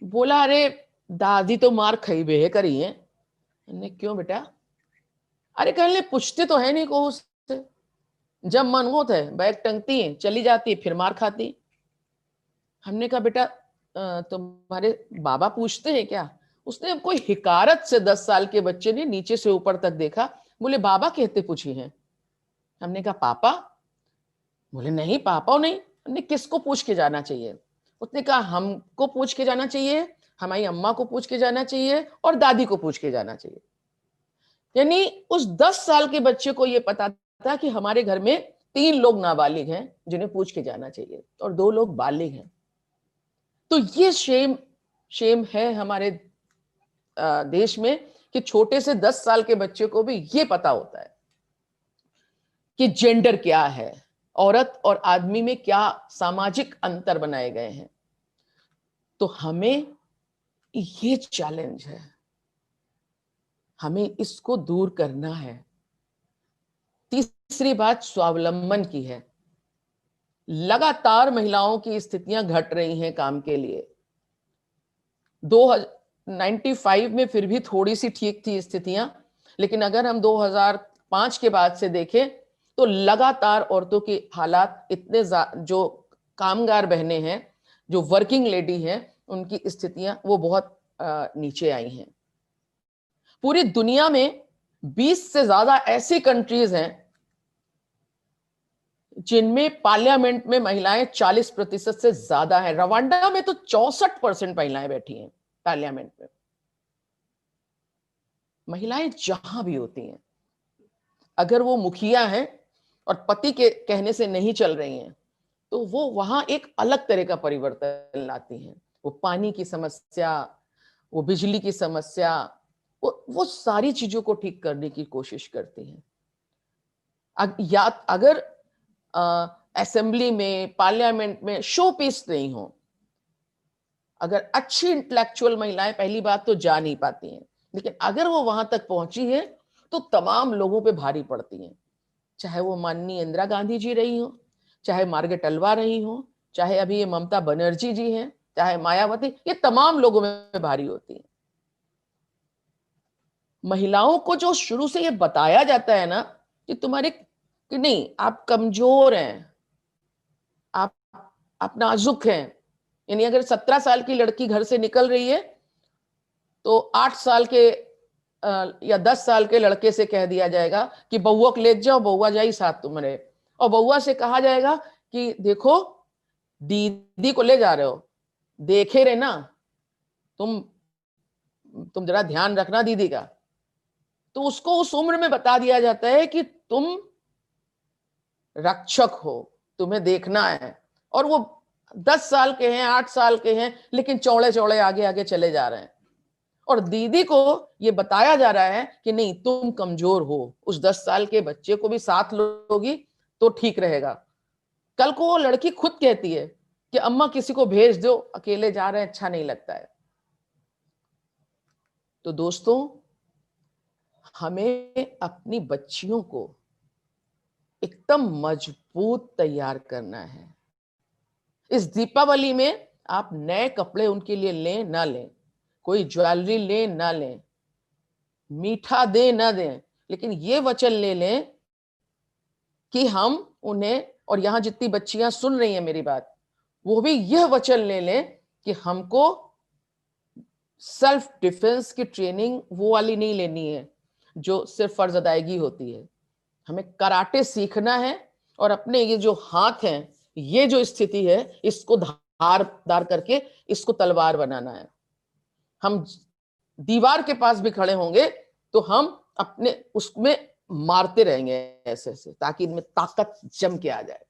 Speaker 4: बोला अरे दादी तो मार खइबे है करी है। हमने क्यों बेटा? अरे कहने पूछते तो है नहीं को उससे, जब मन होता है बैग टंगती है, चली जाती है, फिर मार खाती। हमने कहा बेटा तुम्हारे बाबा पूछते हैं क्या? उसने कोई हिकारत से 10 साल के बच्चे ने नीचे से ऊपर तक देखा, बोले बाबा कहते पूछी हैं। हमने कहा पापा? बोले नहीं पापा नहीं। हमने किसको पूछ के जाना चाहिए? उसने कहा हमको पूछ के जाना चाहिए, हमारी अम्मा को पूछ के जाना चाहिए, और दादी को पूछ के जाना चाहिए। यानी उस 10 साल के बच्चे को यह पता था कि हमारे घर में 3 लोग नाबालिग हैं जिन्हें पूछ के जाना चाहिए, और 2 लोग बालिग हैं। तो ये शेम है हमारे देश में कि छोटे से 10 साल के बच्चे को भी ये पता होता है कि जेंडर क्या है, औरत और आदमी में क्या सामाजिक अंतर बनाए गए हैं। तो हमें ये चैलेंज है, हमें इसको दूर करना है। तीसरी बात स्वावलंबन की है। लगातार महिलाओं की स्थितियां घट रही हैं काम के लिए। 1995 में फिर भी थोड़ी सी ठीक थी स्थितियां, लेकिन अगर हम 2005 के बाद से देखें तो लगातार औरतों के हालात इतने, जो कामगार बहनें हैं, जो वर्किंग लेडी हैं, उनकी स्थितियां वो बहुत नीचे आई हैं। पूरी दुनिया में 20 से ज्यादा ऐसी कंट्रीज हैं जिनमें पार्लियामेंट में महिलाएं 40% से ज्यादा है। रवांडा में तो 64% महिलाएं बैठी हैं पार्लियामेंट में। महिलाएं जहां भी होती हैं, अगर वो मुखिया हैं और पति के कहने से नहीं चल रही हैं, तो वो वहां एक अलग तरह का परिवर्तन लाती हैं। वो पानी की समस्या, वो बिजली की समस्या, वो सारी चीजों को ठीक करने की कोशिश करती हैं। अगर असेंबली में, पार्लियामेंट में शो पीस नहीं हो, अगर अच्छी इंटेलेक्चुअल महिलाएं पहली बात तो जा नहीं पाती हैं, लेकिन अगर वो वहां तक पहुंची है तो तमाम लोगों पे भारी पड़ती हैं। चाहे वो माननीय इंदिरा गांधी जी रही हो, चाहे मार्गरेट अल्वा रही हो, चाहे अभी ये ममता बनर्जी जी हैं, चाहे मायावती, ये तमाम लोगों में भारी होती है। महिलाओं को जो शुरू से ये बताया जाता है ना कि तुम्हारे, कि नहीं आप कमजोर हैं, आप नाजुक हैं, यानी अगर 17 साल की लड़की घर से निकल रही है तो 8 साल के या 10 साल के लड़के से कह दिया जाएगा कि बउआ को ले जाओ, बउआ जाई साथ तुम्हारे, और बउआ से कहा जाएगा कि देखो दीदी को ले जा रहे हो, देखे रहे ना, तुम जरा ध्यान रखना दीदी का। तो उसको उस उम्र में बता दिया जाता है कि तुम रक्षक हो, तुम्हें देखना है। और वो 10 साल के हैं, 8 साल के हैं, लेकिन चौड़े चौड़े आगे आगे चले जा रहे हैं। और दीदी को ये बताया जा रहा है कि नहीं तुम कमजोर हो, उस 10 साल के बच्चे को भी साथ लोगी तो ठीक रहेगा। कल को वो लड़की खुद कहती है कि अम्मा किसी को भेज दो, अकेले जा रहे हैं अच्छा नहीं लगता है। तो दोस्तों, हमें अपनी बच्चियों को एकदम मजबूत तैयार करना है। इस दीपावली में आप नए कपड़े उनके लिए लें ना लें, कोई ज्वेलरी लें ना लें, मीठा दें ना दें, लेकिन ये वचन ले लें कि हम उन्हें, और यहां जितनी बच्चियां सुन रही हैं मेरी बात, वो भी यह वचन ले लें कि हमको सेल्फ डिफेंस की ट्रेनिंग वो वाली नहीं लेनी है जो सिर्फ फर्ज अदायगी होती है। हमें कराटे सीखना है और अपने ये जो हाथ हैं, ये जो स्थिति है, इसको धारदार करके इसको तलवार बनाना है। हम दीवार के पास भी खड़े होंगे तो हम अपने उसमें मारते रहेंगे ऐसे ऐसे, ताकि इनमें ताकत जम के आ जाए।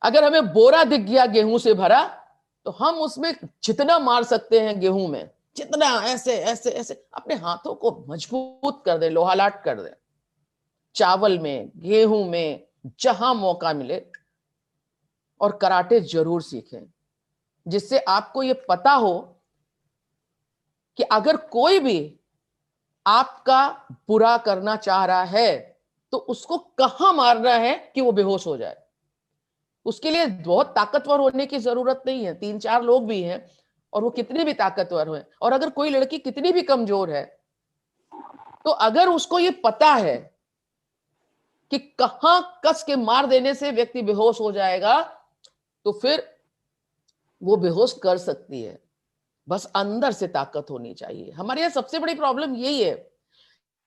Speaker 4: अगर हमें बोरा दिख गया गेहूं से भरा तो हम उसमें जितना मार सकते हैं गेहूं में, जितना ऐसे ऐसे ऐसे अपने हाथों को मजबूत कर दे, लोहालाट कर दे। चावल में, गेहूं में, जहां मौका मिले, और कराटे जरूर सीखें, जिससे आपको ये पता हो कि अगर कोई भी आपका बुरा करना चाह रहा है तो उसको कहां मारना है कि वो बेहोश हो जाए। उसके लिए बहुत ताकतवर होने की जरूरत नहीं है, 3-4 लोग भी हैं और वो कितने भी ताकतवर हैं, और अगर कोई लड़की कितनी भी कमजोर है तो अगर उसको ये पता है कि कहां कस के मार देने से व्यक्ति बेहोश हो जाएगा तो फिर वो बेहोश कर सकती है। बस अंदर से ताकत होनी चाहिए। हमारे यहाँ सबसे बड़ी प्रॉब्लम यही है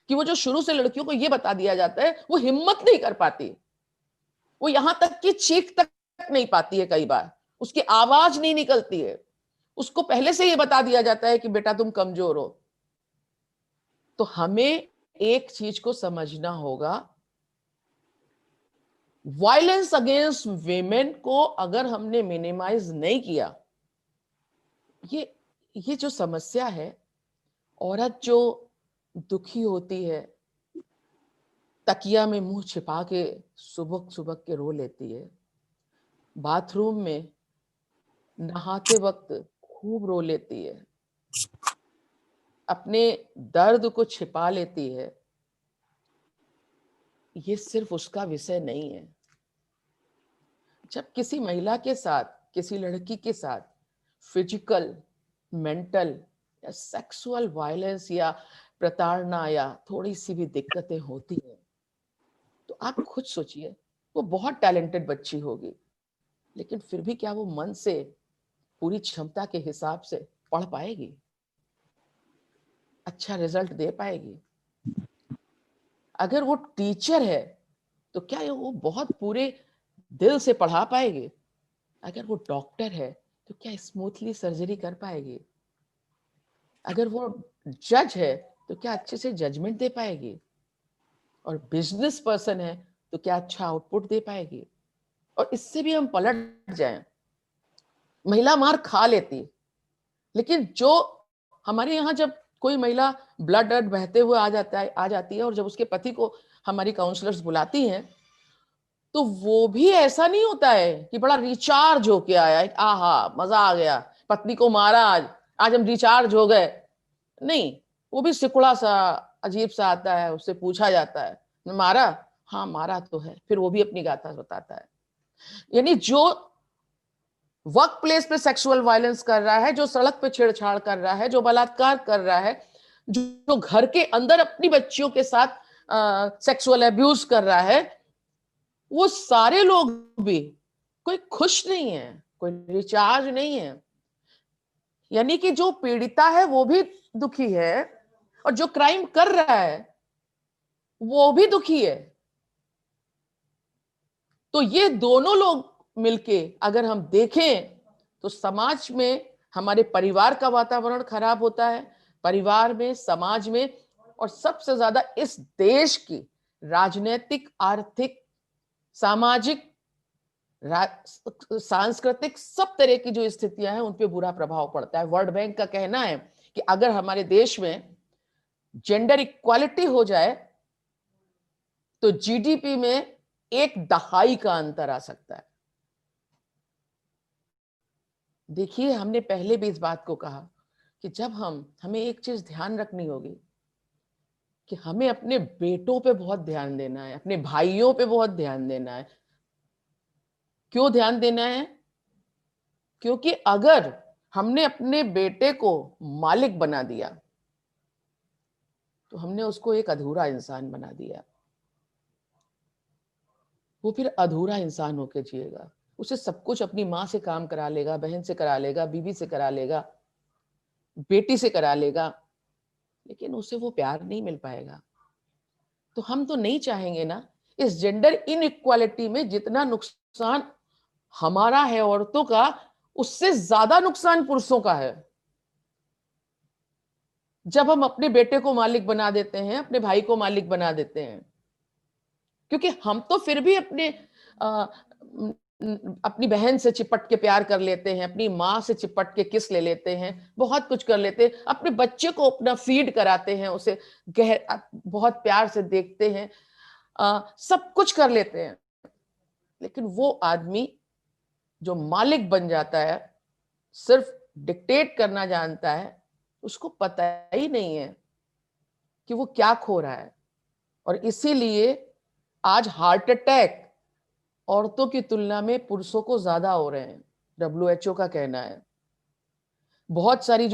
Speaker 4: कि वो जो शुरू से लड़कियों को ये बता दिया जाता है, वो हिम्मत नहीं कर पाती, वो यहां तक कि चीख तक नहीं पाती है, कई बार उसकी आवाज नहीं निकलती है। उसको पहले से ये बता दिया जाता है कि बेटा तुम कमजोर हो। तो हमें एक चीज को समझना होगा, वायलेंस अगेंस्ट वीमेन को अगर हमने मिनिमाइज नहीं किया, ये जो समस्या है, औरत जो दुखी होती है, तकिया में मुंह छिपा के सुबह सुबह के रो लेती है, बाथरूम में नहाते वक्त खूब रो लेती है, अपने दर्द को छिपा लेती है, ये सिर्फ उसका विषय नहीं है। जब किसी महिला के साथ, किसी लड़की के साथ फिजिकल, मेंटल या सेक्सुअल वायलेंस या प्रताड़ना या थोड़ी सी भी दिक्कतें होती हैं, तो आप खुद सोचिए, वो बहुत टैलेंटेड बच्ची होगी, लेकिन फिर भी क्या वो मन से पूरी क्षमता के हिसाब से पढ़ पाएगी, अच्छा रिजल्ट दे पाएगी? अगर वो टीचर है तो क्या वो बहुत पूरे दिल से पढ़ा पाएगी? अगर वो डॉक्टर है तो क्या स्मूथली सर्जरी कर पाएगी? अगर वो जज है तो क्या अच्छे से जजमेंट दे पाएगी? और बिजनेस पर्सन है तो क्या अच्छा आउटपुट दे पाएगी? और इससे भी हम पलट जाएं, महिला मार खा लेती, लेकिन जो हमारे यहाँ जब कोई महिला ब्लड बहते हुए आ जाती है और जब उसके पति को हमारी काउंसलर्स बुलाती हैं, तो वो भी ऐसा नहीं होता है कि बड़ा रिचार्ज होके आया, आहा मजा आ गया, पत्नी को मारा, आज हम रिचार्ज हो गए। नहीं, वो भी सिकुड़ा सा, अजीब सा आता है, उससे पूछा जाता है मारा? हाँ मारा तो है, फिर वो भी अपनी गाथा बताता है। यानी जो वर्क प्लेस पे सेक्सुअल वायलेंस कर रहा है, जो सड़क पे छेड़छाड़ कर रहा है, जो बलात्कार कर रहा है, जो घर के अंदर अपनी बच्चियों के साथ सेक्सुअल अब्यूज कर रहा है, वो सारे लोग भी कोई खुश नहीं है, कोई रिचार्ज नहीं है। यानी कि जो पीड़िता है वो भी दुखी है और जो क्राइम कर रहा है वो भी दुखी है। तो ये दोनों लोग मिलके अगर हम देखें तो समाज में हमारे परिवार का वातावरण खराब होता है, परिवार में, समाज में, और सबसे ज्यादा इस देश की राजनीतिक, आर्थिक, सामाजिक, सांस्कृतिक सब तरह की जो स्थितियां हैं उन पे बुरा प्रभाव पड़ता है। वर्ल्ड बैंक का कहना है कि अगर हमारे देश में जेंडर इक्वालिटी हो जाए तो जीडीपी में 1 दहाई का अंतर आ सकता है। देखिए, हमने पहले भी इस बात को कहा कि जब हमें एक चीज ध्यान रखनी होगी कि हमें अपने बेटों पे बहुत ध्यान देना है, अपने भाइयों पे बहुत ध्यान देना है। क्यों ध्यान देना है? क्योंकि अगर हमने अपने बेटे को मालिक बना दिया तो हमने उसको एक अधूरा इंसान बना दिया। वो फिर अधूरा इंसान होकर जिएगा। उसे सब कुछ अपनी माँ से काम करा लेगा, बहन से करा लेगा, बीवी से करा लेगा, बेटी से करा लेगा, लेकिन उसे वो प्यार नहीं मिल पाएगा। तो हम तो नहीं चाहेंगे ना, इस जेंडर इनइक्वालिटी में जितना नुकसान हमारा है औरतों का, उससे ज्यादा नुकसान पुरुषों का है। जब हम अपने बेटे को मालिक बना देते हैं, अपने भाई को मालिक बना देते हैं, क्योंकि हम तो फिर भी अपनी बहन से चिपट के प्यार कर लेते हैं, अपनी माँ से चिपट के किस ले लेते हैं, बहुत कुछ कर लेते हैं, अपने बच्चे को अपना फीड कराते हैं, उसे बहुत प्यार से देखते हैं, सब कुछ कर लेते हैं। लेकिन वो आदमी जो मालिक बन जाता है, सिर्फ डिक्टेट करना जानता है, उसको पता ही नहीं है कि वो क्या खो रहा है। और इसीलिए आज हार्ट अटैक औरतों की तुलना में पुरुषों को ज्यादा हो रहे हैं, WHO का कहना है। बहुत सारी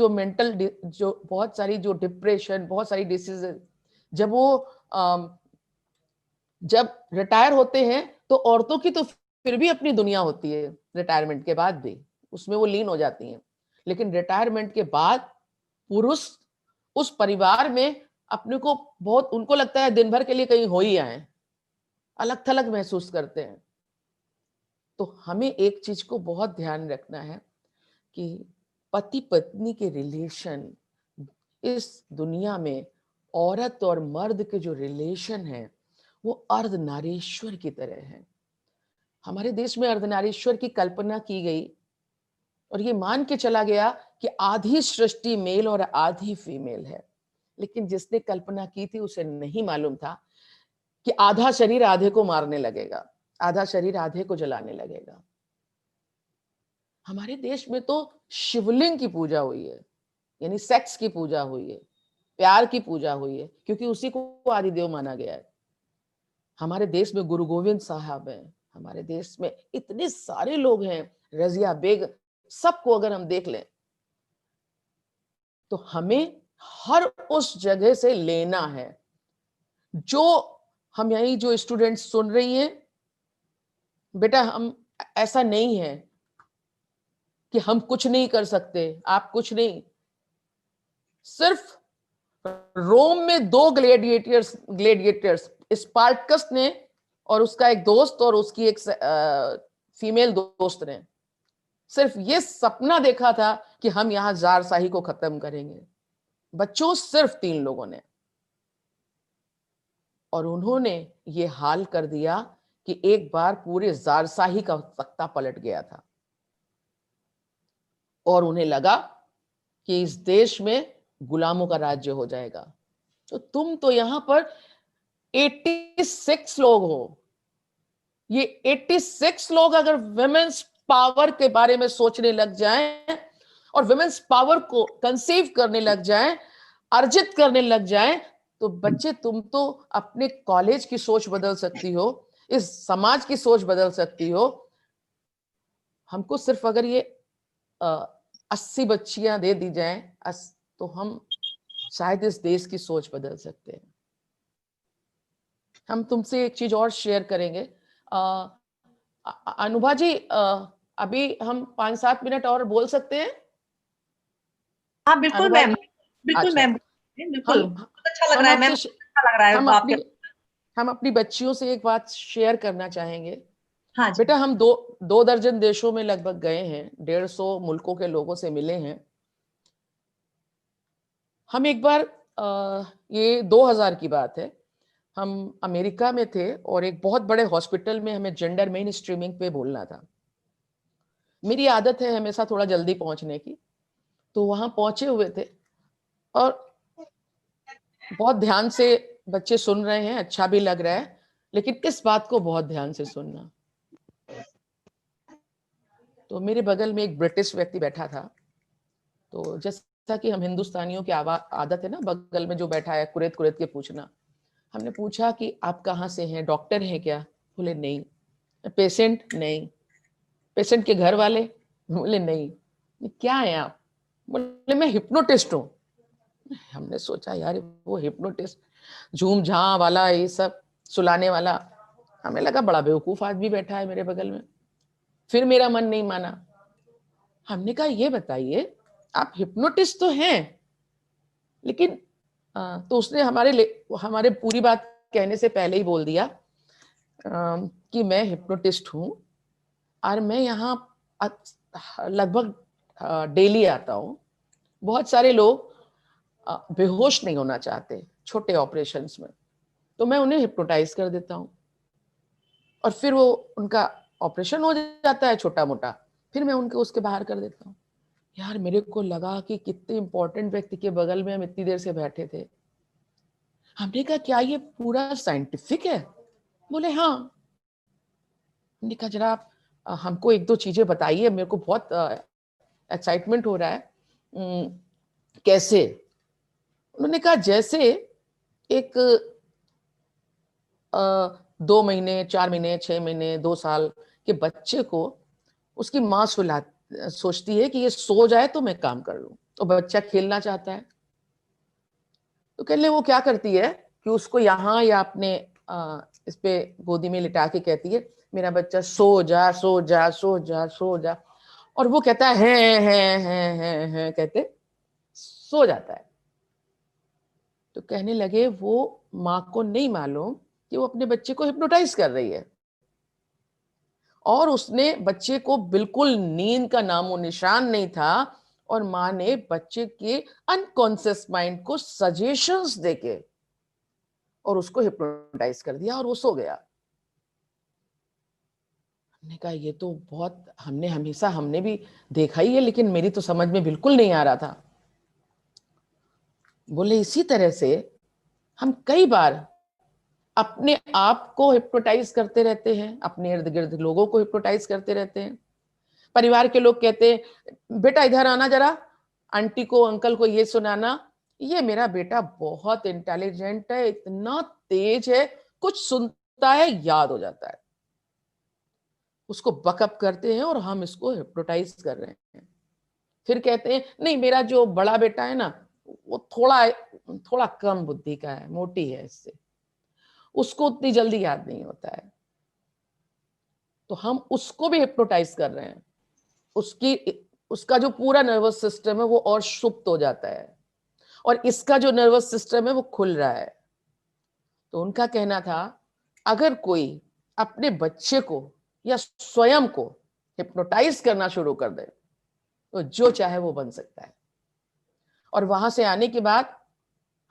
Speaker 4: जो डिप्रेशन, बहुत सारी डिसीज, जब रिटायर होते हैं तो औरतों की तो फिर भी अपनी दुनिया होती है, रिटायरमेंट के बाद भी उसमें वो लीन हो जाती हैं। लेकिन रिटायरमेंट के बाद पुरुष उस परिवार में अपने को बहुत, उनको लगता है दिन भर के लिए कहीं हो ही आए, अलग थलग महसूस करते हैं। तो हमें एक चीज को बहुत ध्यान रखना है कि पति पत्नी के रिलेशन, इस दुनिया में औरत और मर्द के जो रिलेशन है वो अर्धनारीश्वर की तरह है। हमारे देश में अर्धनारीश्वर की कल्पना की गई और ये मान के चला गया कि आधी सृष्टि मेल और आधी फीमेल है। लेकिन जिसने कल्पना की थी उसे नहीं मालूम था कि आधा शरीर आधे को मारने लगेगा, आधा शरीर आधे को जलाने लगेगा। हमारे देश में तो शिवलिंग की पूजा हुई है, यानी सेक्स की पूजा हुई है, प्यार की पूजा हुई है, क्योंकि उसी को आदिदेव माना गया है। हमारे देश में गुरु गोविंद साहब हैं, हमारे देश में इतने सारे लोग हैं, रजिया बेग, सबको अगर हम देख लें तो हमें हर उस जगह से लेना है। जो हम यही जो स्टूडेंट्स सुन रही हैं, बेटा हम ऐसा नहीं है कि हम कुछ नहीं कर सकते, आप कुछ नहीं। सिर्फ रोम में 2 ग्लेडिएटर्स स्पार्टकस ने और उसका एक दोस्त और उसकी एक फीमेल दोस्त ने सिर्फ ये सपना देखा था कि हम यहां जारशाही को खत्म करेंगे। बच्चों, सिर्फ 3 लोगों ने, और उन्होंने ये हाल कर दिया कि एक बार पूरे जारशाही का तख्ता पलट गया था और उन्हें लगा कि इस देश में गुलामों का राज्य हो जाएगा। तो तुम तो यहां पर 86 लोग हो। ये 86 लोग अगर विमेन्स पावर के बारे में सोचने लग जाएं और विमेन्स पावर को कंसीव करने लग जाएं, अर्जित करने लग जाएं, तो बच्चे तुम तो अपने कॉलेज की सोच बदल सकती हो, इस समाज की सोच बदल सकती हो। हमको सिर्फ अगर ये 80 बच्चियां दे दी जाएं तो हम शायद इस देश की सोच बदल सकते हैं। हम तुमसे एक चीज और शेयर करेंगे। अनुभा जी, अभी हम 5-7 मिनट और बोल सकते हैं?
Speaker 3: हाँ बिल्कुल
Speaker 4: अनुभा
Speaker 3: मैम,
Speaker 4: जी?
Speaker 3: बिल्कुल
Speaker 4: अच्छा,
Speaker 3: मैम, बिल्कुल
Speaker 4: हम
Speaker 3: बहुत अच्छा लग
Speaker 4: हम
Speaker 3: रहा है मैम,
Speaker 4: आपसे
Speaker 3: अच्छा लग रहा है
Speaker 4: हम
Speaker 3: बात
Speaker 4: अपनी
Speaker 3: कर।
Speaker 4: हम अपनी बच्चियों से एक बात शेयर करना चाहेंगे।
Speaker 3: हाँ जी।
Speaker 4: बेटा, हम दो दर्जन देशों में लगभग गए हैं, 150 मुल्कों के लोगों से मिले हैं। हम एक बार ये 2000 की बात है, हम अमेरिका में थे और एक बहुत बड़े हॉस्पिटल में हमें जेंडर मेन स्ट्रीमिंग पे बोलना था। मेरी आदत है हमेशा थोड़ा जल्दी पहुंचने की, तो वहां पहुंचे हुए थे और बहुत ध्यान से बच्चे सुन रहे हैं, अच्छा भी लग रहा है, लेकिन इस बात को बहुत ध्यान से सुनना। तो मेरे बगल में एक ब्रिटिश व्यक्ति बैठा था, तो जैसा कि हम हिंदुस्तानियों की आदत है ना, बगल में जो बैठा है कुरेद कुरेद के पूछना। हमने पूछा कि आप कहाँ से हैं, डॉक्टर हैं क्या? बोले नहीं। पेशेंट? नहीं। पेशेंट के घर वाले? बोले नहीं। क्या है आप? बोले मैं हिप्नोटिस्ट हूँ। हमने सोचा यार वो हिप्नोटिस्ट, झूम झां वाला, ये सब सुलाने वाला, हमें लगा बड़ा बेवकूफ आदमी बैठा है मेरे बगल में। फिर मेरा मन नहीं माना। हमने कहा ये बताइए, आप हिप्नोटिस्ट तो हैं, लेकिन तो उसने हमारे पूरी बात कहने से पहले ही बोल दिया कि मैं हिप्नोटिस्ट हूँ और मैं यहाँ लगभग डेली आता हूँ। बहुत सारे लोग बेहोश नहीं होना चाहते छोटे ऑपरेशंस में, तो मैं उन्हें हिप्नोटाइज कर देता हूँ और फिर वो उनका ऑपरेशन हो जाता है छोटा मोटा, फिर मैं उनको उसके बाहर कर देता हूँ। यार मेरे को लगा कि कितने इंपॉर्टेंट व्यक्ति के बगल में हम इतनी देर से बैठे थे। हमने कहा क्या ये पूरा साइंटिफिक है? बोले हाँ। हमने कहा जरा आप हमको एक दो चीजें बताइए, मेरे को बहुत एक्साइटमेंट हो रहा है। कैसे? उन्होंने कहा जैसे एक 2 महीने, 4 महीने, 6 महीने, 2 साल के बच्चे को उसकी माँ सोचती है कि ये सो जाए तो मैं काम कर लूं, तो बच्चा खेलना चाहता है, तो कहने वो क्या करती है कि उसको यहाँ या अपने इस पे गोदी में लिटा के कहती है मेरा बच्चा सो जा सो जा सो जा सो जा, और वो कहता है कहते सो जाता है। तो कहने लगे वो माँ को नहीं मालूम कि वो अपने बच्चे को हिप्नोटाइज कर रही है, और उसने बच्चे को बिल्कुल नींद का नामो निशान नहीं था, और माँ ने बच्चे के अनकॉन्शियस माइंड को सजेशंस देके और उसको हिप्नोटाइज कर दिया और वो सो गया। हमने कहा ये तो बहुत, हमने भी देखा ही है, लेकिन मेरी तो समझ में बिल्कुल नहीं आ रहा था। बोले इसी तरह से हम कई बार अपने आप को हिप्नोटाइज करते रहते हैं, अपने इर्द गिर्द लोगों को हिप्नोटाइज करते रहते हैं। परिवार के लोग कहते हैं बेटा इधर आना जरा, आंटी को अंकल को ये सुनाना, ये मेरा बेटा बहुत इंटेलिजेंट है, इतना तेज है, कुछ सुनता है याद हो जाता है। उसको बकअप करते हैं और हम इसको हिप्नोटाइज कर रहे हैं। फिर कहते हैं नहीं मेरा जो बड़ा बेटा है ना वो थोड़ा कम बुद्धि का है, मोटी है, इससे उसको उतनी जल्दी याद नहीं होता है, तो हम उसको भी हिप्नोटाइज कर रहे हैं। उसका जो पूरा नर्वस सिस्टम है वो और सुप्त हो जाता है, और इसका जो नर्वस सिस्टम है वो खुल रहा है। तो उनका कहना था अगर कोई अपने बच्चे को या स्वयं को हिप्नोटाइज करना शुरू कर दे तो जो चाहे वो बन सकता है। और वहां से आने के बाद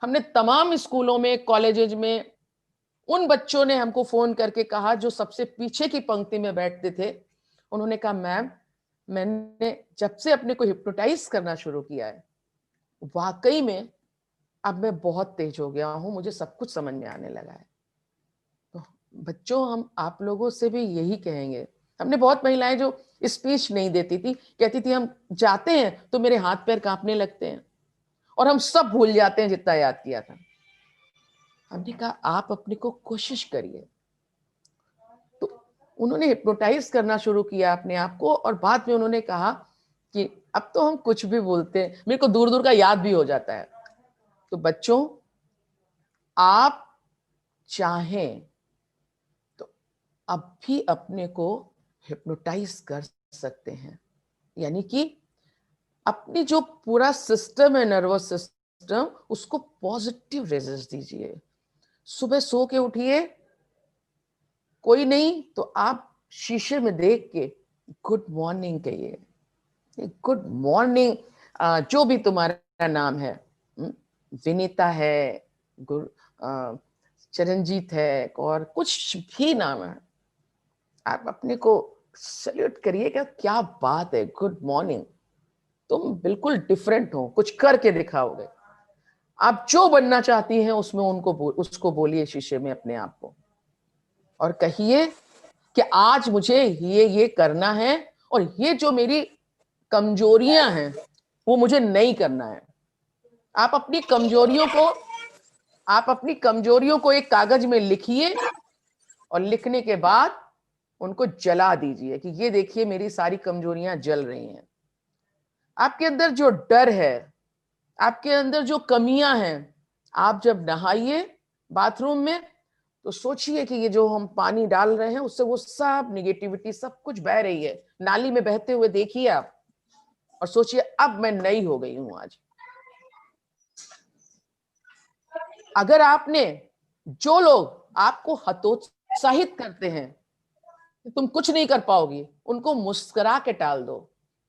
Speaker 4: हमने तमाम स्कूलों में, कॉलेजेज में, उन बच्चों ने हमको फोन करके कहा जो सबसे पीछे की पंक्ति में बैठते थे, उन्होंने कहा मैम मैंने जब से अपने को हिप्नोटाइज करना शुरू किया है वाकई में अब मैं बहुत तेज हो गया हूं, मुझे सब कुछ समझ में आने लगा है। तो बच्चों हम आप लोगों से भी यही कहेंगे। हमने बहुत महिलाएं जो स्पीच नहीं देती थी, कहती थी हम जाते हैं तो मेरे हाथ पैर कांपने लगते हैं और हम सब भूल जाते हैं जितना याद किया था। हमने कहा आप अपने को कोशिश करिए। तो उन्होंने हिप्नोटाइज करना शुरू किया अपने आप को, और बाद में उन्होंने कहा कि अब तो हम कुछ भी बोलते हैं, मेरे को दूर दूर का याद भी हो जाता है। तो बच्चों, आप चाहें तो अब भी अपने को हिप्नोटाइज कर सकते हैं, यानी कि अपनी जो पूरा सिस्टम है, नर्वस सिस्टम, उसको पॉजिटिव रेजर्स दीजिए। सुबह सो के उठिए, कोई नहीं तो आप शीशे में देख के गुड मॉर्निंग कहिए, गुड मॉर्निंग। जो भी तुम्हारा नाम है, विनीता है, चरणजीत है, और कुछ भी नाम है, आप अपने को सल्यूट करिएगा, क्या बात है, गुड मॉर्निंग, तुम बिल्कुल डिफरेंट हो, कुछ करके दिखाओगे। आप जो बनना चाहती हैं उसमें उसको बोलिए शीशे में अपने आप को, और कहिए कि आज मुझे ये करना है, और ये जो मेरी कमजोरियां हैं वो मुझे नहीं करना है। आप अपनी कमजोरियों को एक कागज में लिखिए, और लिखने के बाद उनको जला दीजिए कि ये देखिए मेरी सारी कमजोरियां जल रही हैं। आपके अंदर जो डर है, आपके अंदर जो कमियां हैं, आप जब नहाइए बाथरूम में तो सोचिए कि ये जो हम पानी डाल रहे हैं उससे वो सब निगेटिविटी सब कुछ बह रही है, नाली में बहते हुए देखिए आप, और सोचिए अब मैं नई हो गई हूं आज। अगर आपने, जो लोग आपको हतोत्साहित करते हैं कि तुम कुछ नहीं कर पाओगी, उनको मुस्कुरा के टाल दो,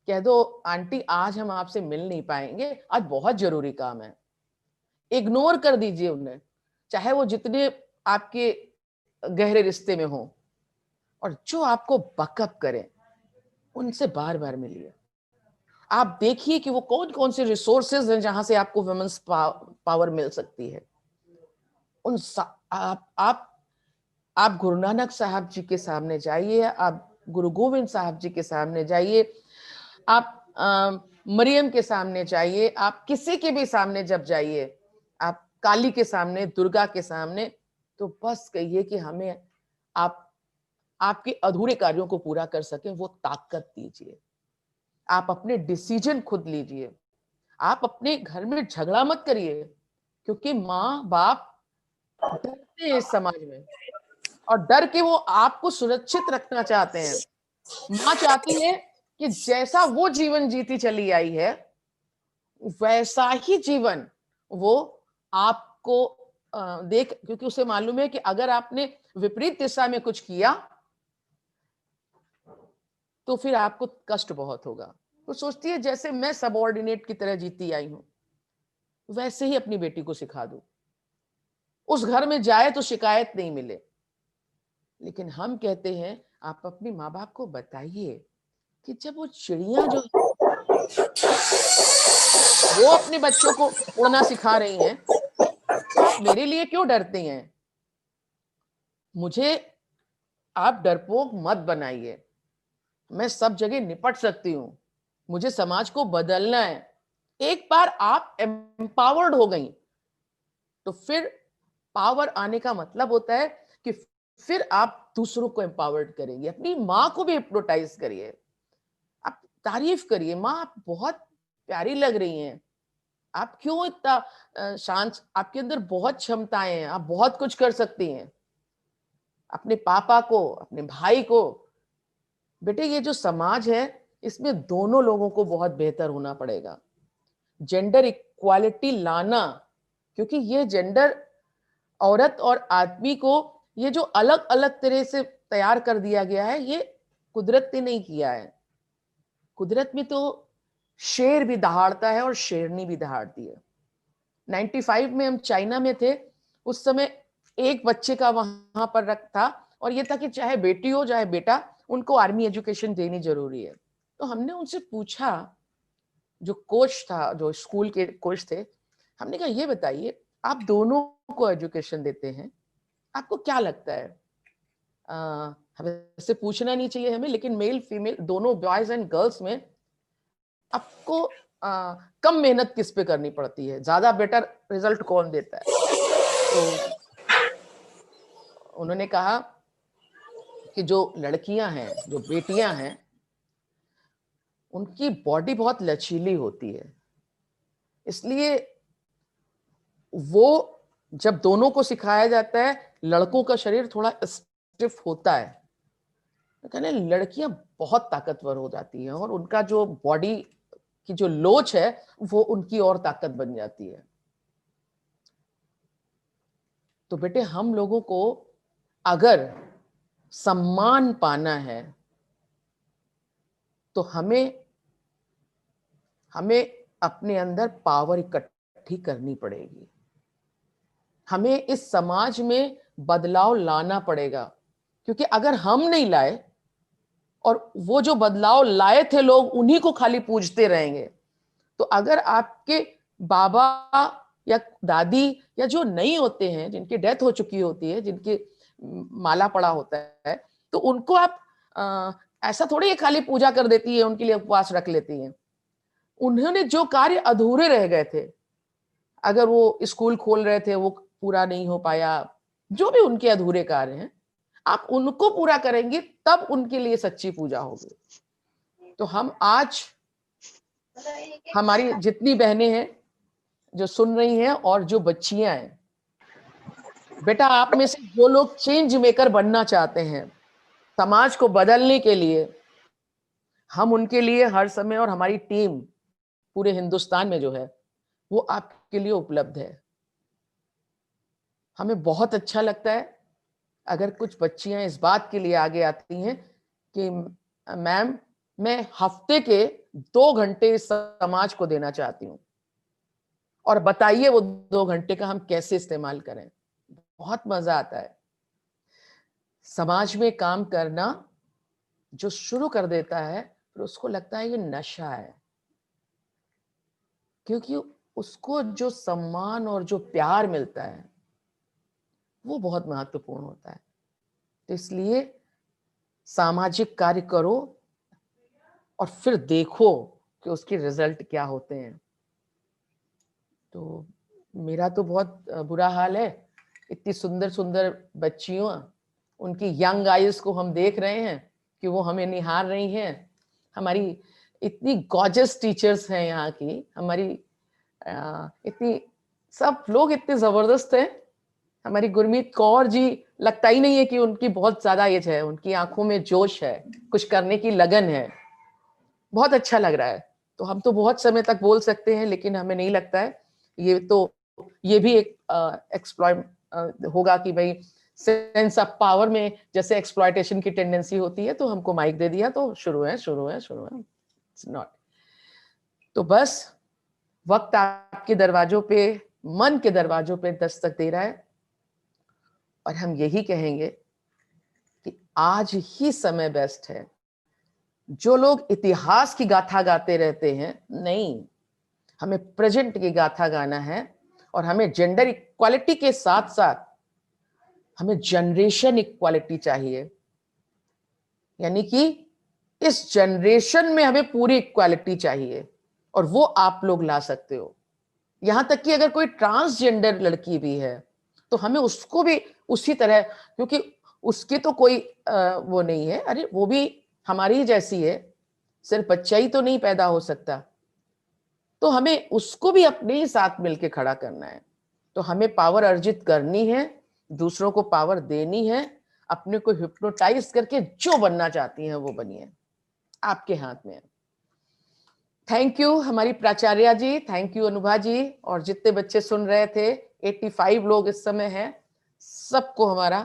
Speaker 4: कह दो आंटी आज हम आपसे मिल नहीं पाएंगे, आज बहुत जरूरी काम है। इग्नोर कर दीजिए उन्हें, चाहे वो जितने आपके गहरे रिश्ते में हो, और जो आपको बकअप करें उनसे बार बार मिलिए। आप देखिए कि वो कौन कौन से रिसोर्सेज हैं जहां से आपको वुमेन्स पावर मिल सकती है। आप गुरु नानक साहब जी के सामने जाइए, आप गुरु गोविंद साहब जी के सामने जाइए, आप मरियम के सामने जाइए, आप किसी के भी सामने जब जाइए, आप काली के सामने, दुर्गा के सामने, तो बस कहिए कि हमें आप आपके अधूरे कार्यों को पूरा कर सकें वो ताकत दीजिए। आप अपने डिसीजन खुद लीजिए। आप अपने घर में झगड़ा मत करिए, क्योंकि माँ बाप डरते हैं इस समाज में, और डर के वो आपको सुरक्षित रखना चाहते हैं। माँ चाहती है कि जैसा वो जीवन जीती चली आई है वैसा ही जीवन वो आपको देख, क्योंकि उसे मालूम है कि अगर आपने विपरीत दिशा में कुछ किया तो फिर आपको कष्ट बहुत होगा। तो सोचती है जैसे मैं सबऑर्डिनेट की तरह जीती आई हूं, वैसे ही अपनी बेटी को सिखा दूं, उस घर में जाए तो शिकायत नहीं मिले। लेकिन हम कहते हैं आप अपने माँ बाप को बताइए कि जब वो चिड़िया जो वो अपने बच्चों को उड़ना सिखा रही हैं, आप मेरे लिए क्यों डरते हैं? मुझे आप डरपोक मत बनाइए, मैं सब जगह निपट सकती हूं, मुझे समाज को बदलना है। एक बार आप एम्पावर्ड हो गई तो फिर पावर आने का मतलब होता है कि फिर आप दूसरों को एम्पावर्ड करेंगे। अपनी माँ को भी हिप्नोटाइज करिए, आप तारीफ करिए, माँ आप बहुत प्यारी लग रही हैं, आप क्यों इतना शांत, आपके अंदर बहुत क्षमताएं हैं, आप बहुत कुछ कर सकती हैं। अपने पापा को, अपने भाई को, बेटे ये जो समाज है इसमें दोनों लोगों को बहुत बेहतर होना पड़ेगा। जेंडर इक्वालिटी लाना, क्योंकि ये जेंडर औरत और आदमी को ये जो अलग अलग तरह से तैयार कर दिया गया है, ये कुदरत ने नहीं किया है। कुदरत में तो शेर भी दहाड़ता है और शेरनी भी दहाड़ती है। 95 में हम चाइना में थे, उस समय एक बच्चे का वहां पर रख था, और ये था कि चाहे बेटी हो चाहे बेटा, उनको आर्मी एजुकेशन देनी जरूरी है। तो हमने उनसे पूछा, जो कोच था, जो स्कूल के कोच थे, हमने कहा ये बताइए आप दोनों को एजुकेशन देते हैं, आपको क्या लगता है, वैसे पूछना नहीं चाहिए हमें, लेकिन मेल फीमेल दोनों बॉयज एंड गर्ल्स में आपको कम मेहनत किस पे करनी पड़ती है, ज्यादा बेटर रिजल्ट कौन देता है? तो उन्होंने कहा कि जो लड़कियां हैं, जो बेटियां हैं, उनकी बॉडी बहुत लचीली होती है, इसलिए वो जब दोनों को सिखाया जाता है, लड़कों का शरीर थोड़ा स्टिफ होता है, तो कहने लड़कियां बहुत ताकतवर हो जाती हैं और उनका जो बॉडी की जो लोच है वो उनकी और ताकत बन जाती है। तो बेटे, हम लोगों को अगर सम्मान पाना है तो हमें अपने अंदर पावर इकट्ठी करनी पड़ेगी। हमें इस समाज में बदलाव लाना पड़ेगा, क्योंकि अगर हम नहीं लाए और वो जो बदलाव लाए थे लोग उन्हीं को खाली पूजते रहेंगे, तो अगर आपके बाबा या दादी या जो नहीं होते हैं, जिनकी डेथ हो चुकी होती है, जिनकी माला पड़ा होता है, तो उनको आप ऐसा थोड़ी खाली पूजा कर देती है, उनके लिए उपवास रख लेती हैं। उन्होंने जो कार्य अधूरे रह गए थे, अगर वो स्कूल खोल रहे थे वो पूरा नहीं हो पाया, जो भी उनके अधूरे कार्य हैं, आप उनको पूरा करेंगे तब उनके लिए सच्ची पूजा होगी। तो हम आज, हमारी जितनी बहनें हैं जो सुन रही हैं और जो बच्चियां हैं, बेटा आप में से जो लोग चेंज मेकर बनना चाहते हैं, समाज को बदलने के लिए, हम उनके लिए हर समय, और हमारी टीम पूरे हिंदुस्तान में जो है वो आपके लिए उपलब्ध है। हमें बहुत अच्छा लगता है अगर कुछ बच्चियां इस बात के लिए आगे आती हैं कि मैम मैं हफ्ते के 2 घंटे इस समाज को देना चाहती हूँ, और बताइए वो 2 घंटे का हम कैसे इस्तेमाल करें। बहुत मजा आता है। समाज में काम करना जो शुरू कर देता है, फिर उसको लगता है ये नशा है, क्योंकि उसको जो सम्मान और जो प्यार मिलता है वो बहुत महत्वपूर्ण होता है। तो इसलिए सामाजिक कार्य करो और फिर देखो कि उसके रिजल्ट क्या होते हैं। तो मेरा तो बहुत बुरा हाल है, इतनी सुंदर सुंदर बच्चियों, उनकी यंग आइज को हम देख रहे हैं कि वो हमें निहार रही हैं। हमारी इतनी गॉर्जियस टीचर्स हैं यहाँ की, हमारी इतनी, सब लोग इतने जबरदस्त हैं। हमारी गुरमीत कौर जी, लगता ही नहीं है कि उनकी बहुत ज्यादा एज है, उनकी आंखों में जोश है, कुछ करने की लगन है, बहुत अच्छा लग रहा है। तो हम तो बहुत समय तक बोल सकते हैं, लेकिन हमें नहीं लगता है ये भी एक एक्सप्लॉइट होगा कि भाई सेंस ऑफ पावर में जैसे एक्सप्लॉइटेशन की टेंडेंसी होती है, तो हमको माइक दे दिया तो शुरू है। It's not. तो बस वक्त आपके दरवाजों पे, मन के दरवाजों पे दस्तक दे रहा है, और हम यही कहेंगे कि आज ही समय बेस्ट है। जो लोग इतिहास की गाथा गाते रहते हैं, नहीं, हमें प्रेजेंट की गाथा गाना है, और हमें जेंडर इक्वालिटी के साथ साथ हमें जनरेशन इक्वालिटी चाहिए। यानी कि इस जनरेशन में हमें पूरी इक्वालिटी चाहिए, और वो आप लोग ला सकते हो। यहां तक कि अगर कोई ट्रांसजेंडर लड़की भी है तो हमें उसको भी उसी तरह, क्योंकि उसकी तो कोई वो नहीं है, अरे वो भी हमारी जैसी है, सिर्फ बच्चा ही तो नहीं पैदा हो सकता, तो हमें उसको भी अपने ही साथ मिलके खड़ा करना है। तो हमें पावर अर्जित करनी है, दूसरों को पावर देनी है, अपने को हिप्नोटाइज करके जो बनना चाहती हैं वो बनिए, आपके हाथ में है। थैंक यू हमारी प्राचार्या जी, थैंक यू अनुभा जी, और जितने बच्चे सुन रहे थे, 85 लोग इस समय हैं, सबको हमारा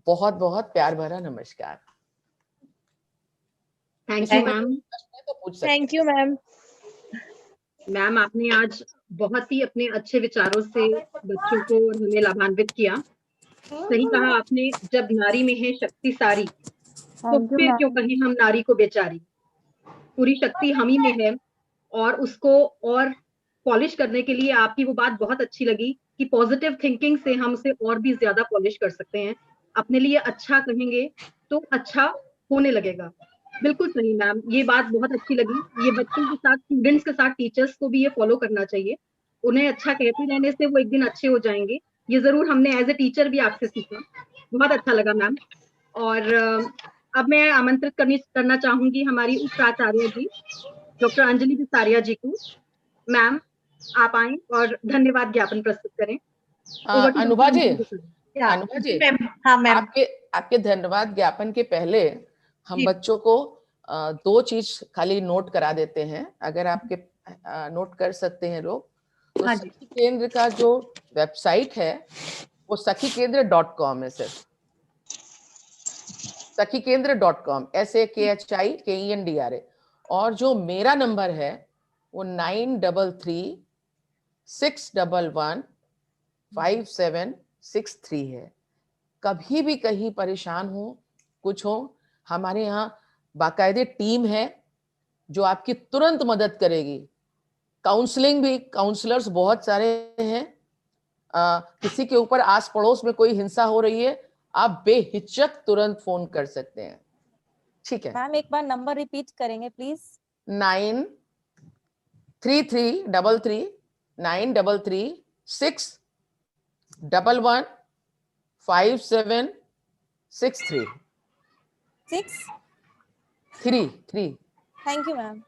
Speaker 4: बहुत बहुत प्यार भरा नमस्कार।
Speaker 1: Thank you ma'am.
Speaker 6: Thank you ma'am.
Speaker 1: Ma'am आपने आज बहुत ही अपने अच्छे विचारों से बच्चों को और हमें लाभान्वित किया। सही कहा आपने, जब नारी में है शक्ति सारी, तो फिर क्यों कहीं हम नारी को बेचारी। पूरी शक्ति हम ही में है, और उसको और पॉलिश करने के लिए आपकी वो बात बहुत अच्छी लगी कि पॉजिटिव थिंकिंग से हम उसे और भी ज्यादा पॉलिश कर सकते हैं। अपने लिए अच्छा कहेंगे तो अच्छा होने लगेगा। बिल्कुल सही मैम, ये बात बहुत अच्छी लगी। ये बच्चों के साथ, स्टूडेंट्स के साथ टीचर्स को भी ये फॉलो करना चाहिए। उन्हें अच्छा कहते रहने से वो एक दिन अच्छे हो जाएंगे। ये जरूर हमने एज ए टीचर भी आपसे सीखा। बहुत अच्छा लगा मैम। और अब मैं आमंत्रित करना चाहूंगी हमारी उप प्राचार्य जी डॉक्टर अंजलि बिसारिया जी को। मैम आप आए और धन्यवाद ज्ञापन प्रस्तुत करें।
Speaker 4: अनुभा जी,
Speaker 3: हाँ मैम।
Speaker 4: आपके धन्यवाद ज्ञापन के पहले हम बच्चों को दो चीज खाली नोट करा देते हैं, अगर आपके नोट कर सकते हैं लोग। तो
Speaker 3: हाँ
Speaker 4: सखी केंद्र का जो वेबसाइट है वो sakhiKendra.com है, सिर्फ sakhiKendra.com, SAKHIKENDRA। और जो मेरा नंबर है वो 9336115763 है। कभी भी कहीं परेशान हो, कुछ हो, हमारे यहाँ बाकायदे टीम है जो आपकी तुरंत मदद करेगी। काउंसलिंग भी, काउंसलर्स बहुत सारे हैं। किसी के ऊपर आस पड़ोस में कोई हिंसा हो रही है, आप बेहिचक तुरंत फोन कर सकते हैं। ठीक है
Speaker 7: मैम, एक बार नंबर रिपीट करेंगे प्लीज।
Speaker 4: 93339361115763 3
Speaker 7: thank you ma'am.